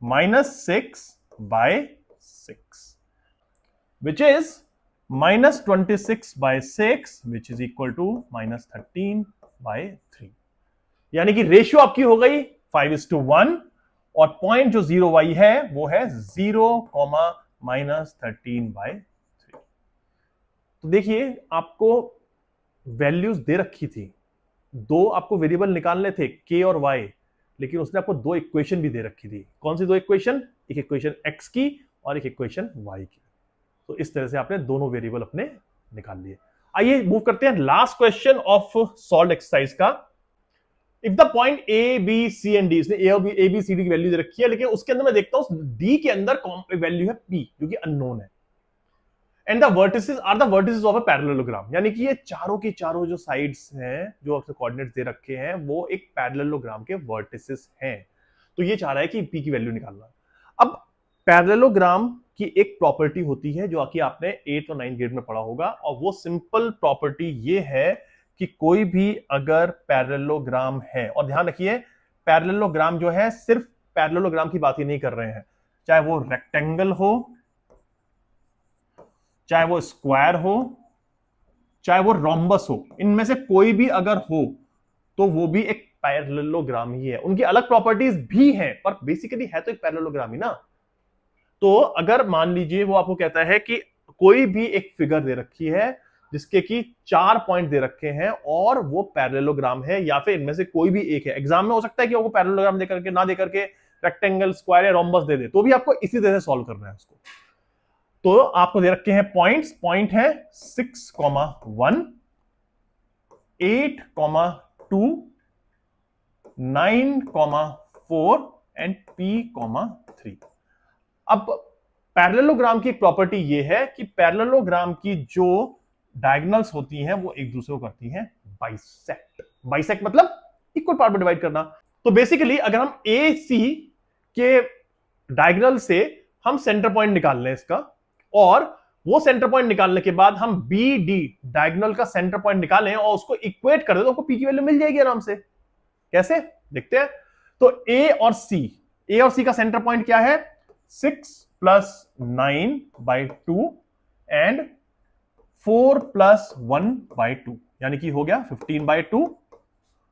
Speaker 1: -6/6, which is -26/6, which is equal to -13/3। यानी कि रेशियो आपकी हो गई 5:1 और पॉइंट जो 0y है वो है 0, -13/3। तो देखिए आपको वैल्यूज दे रखी थी, दो आपको वेरिएबल निकालने थे k और y, लेकिन उसने आपको दो इक्वेशन भी दे रखी थी। कौन सी दो इक्वेशन? एक इक्वेशन x की और एक इक्वेशन y की। तो इस तरह से आपने दोनों वेरिएबल अपने निकाल लिए। आइए मूव करते हैं last question of solve exercise का। If the point A B C and D, इसने ए बी सी डी की वैल्यू दे रखी है, लेकिन उसके अंदर मैं देखता हूं डी के अंदर वैल्यू है पी जो कि अननोन है, and the vertices are the vertices of a parallelogram. यानी कि ये चारों की चारों जो साइड्स हैं, जो आपसे कोऑर्डिनेट्स दे रखे हैं, वो एक पैरेललोग्राम के वर्टिसेस हैं। तो ये चाह रहा है कि पी की वैल्यू निकालना। अब पैरेललोग्राम की एक प्रॉपर्टी होती है जो कि आपने 8th और 9th ग्रेड में पढ़ा होगा, और वो सिंपल प्रॉपर्टी ये है कि कोई भी अगर पैरेललोग्राम है, और ध्यान रखिए पैरेललोग्राम जो है सिर्फ पैरेललोग्राम की बात ही नहीं कर रहे हैं, चाहे वो रेक्टेंगल हो, चाहे वो स्क्वायर हो, चाहे वो रोम्बस हो, इनमें से कोई भी अगर हो तो वो भी एक पैरेललोग्राम ही है। उनकी अलग प्रॉपर्टीज भी हैं, पर बेसिकली है तो एक पैरेललोग्राम ही ना। तो अगर मान लीजिए वो आपको कहता है कि कोई भी एक फिगर दे रखी है जिसके की 4 पॉइंट दे रखे हैं और वो पैरेललोग्राम है, या फिर इनमें से कोई भी एक है। एग्जाम में हो सकता है कि वो पैरेललोग्राम देकर के ना देकर के रेक्टेंगल, स्क्वायर या रोम्बस दे दे, तो भी आपको इसी तरह से सॉल्व करना है उसको। तो आपको दे रखे हैं पॉइंट्स, पॉइंट है 6,1, 8,2, 9,4 एंड P,3। अब पैरेललोग्राम की एक प्रॉपर्टी ये है कि पैरेललोग्राम की जो डायगोनल्स होती हैं वो एक दूसरे को करती हैं बाइसेक्ट। बाइसेक्ट मतलब इक्वल पार्ट में डिवाइड करना। तो बेसिकली अगर हम ए सी के डायगोनल से हम सेंटर पॉइंट निकाल लें इसका, और वो सेंटर पॉइंट निकालने के बाद हम बी डी डायगोनल का सेंटर पॉइंट निकालें और उसको इक्वेट कर दे, तो आपको पी की वैल्यू मिल जाएगी आराम से। कैसे देखते हैं। तो ए और सी का सेंटर पॉइंट क्या है? 6 + 9/2 एंड 4 + 1/2, यानी कि हो गया 15/2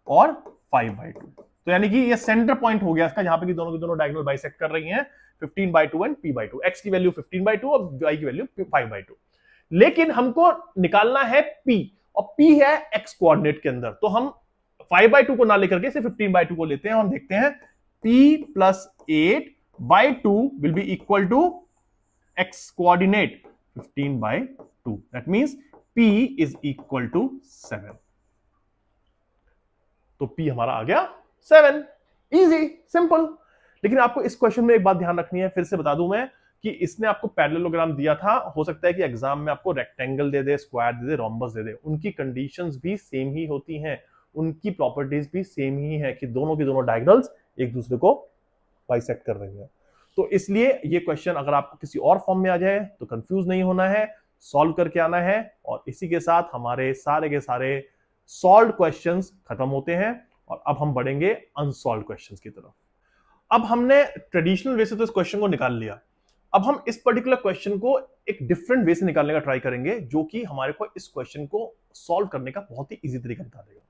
Speaker 1: और 5/2। तो यानी कि ये सेंटर पॉइंट हो गया इसका, जहां पे कि दोनों की दोनों डायगोनल बाइसेक्ट कर रही हैं, 15/2 एंड P/2। x की वैल्यू 15/2 और y की वैल्यू 5/2। लेकिन हमको निकालना है P, और P है x कोऑर्डिनेट के अंदर, तो हम 5/2 को ना लेकर के सिर्फ 15/2 को लेते हैं, और हम देखते हैं P + 8/2 will be equal to x coordinate 15/2। That means P is equal to 7। तो P हमारा आ गया 7। Easy, simple. लेकिन आपको इस क्वेश्चन में एक बात ध्यान रखनी है, फिर से बता दूं मैं, कि इसने आपको पैरेललोग्राम दिया था। हो सकता है कि एग्जाम में आपको रेक्टेंगल दे दे, स्क्वायर दे दे, रोम्बस दे दे, उनकी कंडीशंस भी सेम ही होती हैं, उनकी प्रॉपर्टीज भी सेम ही है कि दोनों की दोनों डायगोनल्स एक दूसरे को बाइसेक्ट कर रही हैं। तो इसलिए ये क्वेश्चन अगर आपको किसी और फॉर्म में आ जाए तो कंफ्यूज नहीं होना है, सॉल्व करके आना है। और इसी के साथ हमारे सारे के सारे सॉल्व क्वेश्चंस खत्म होते हैं, और अब हम बढ़ेंगे अनसॉल्व क्वेश्चंस की तरफ। अब हमने ट्रेडिशनल वे से तो इस क्वेश्चन को निकाल लिया, अब हम इस पर्टिकुलर क्वेश्चन को एक डिफरेंट वे से निकालने का ट्राई करेंगे, जो कि हमारे को इस क्वेश्चन को सॉल्व करने का बहुत ही इजी तरीका बता देगा।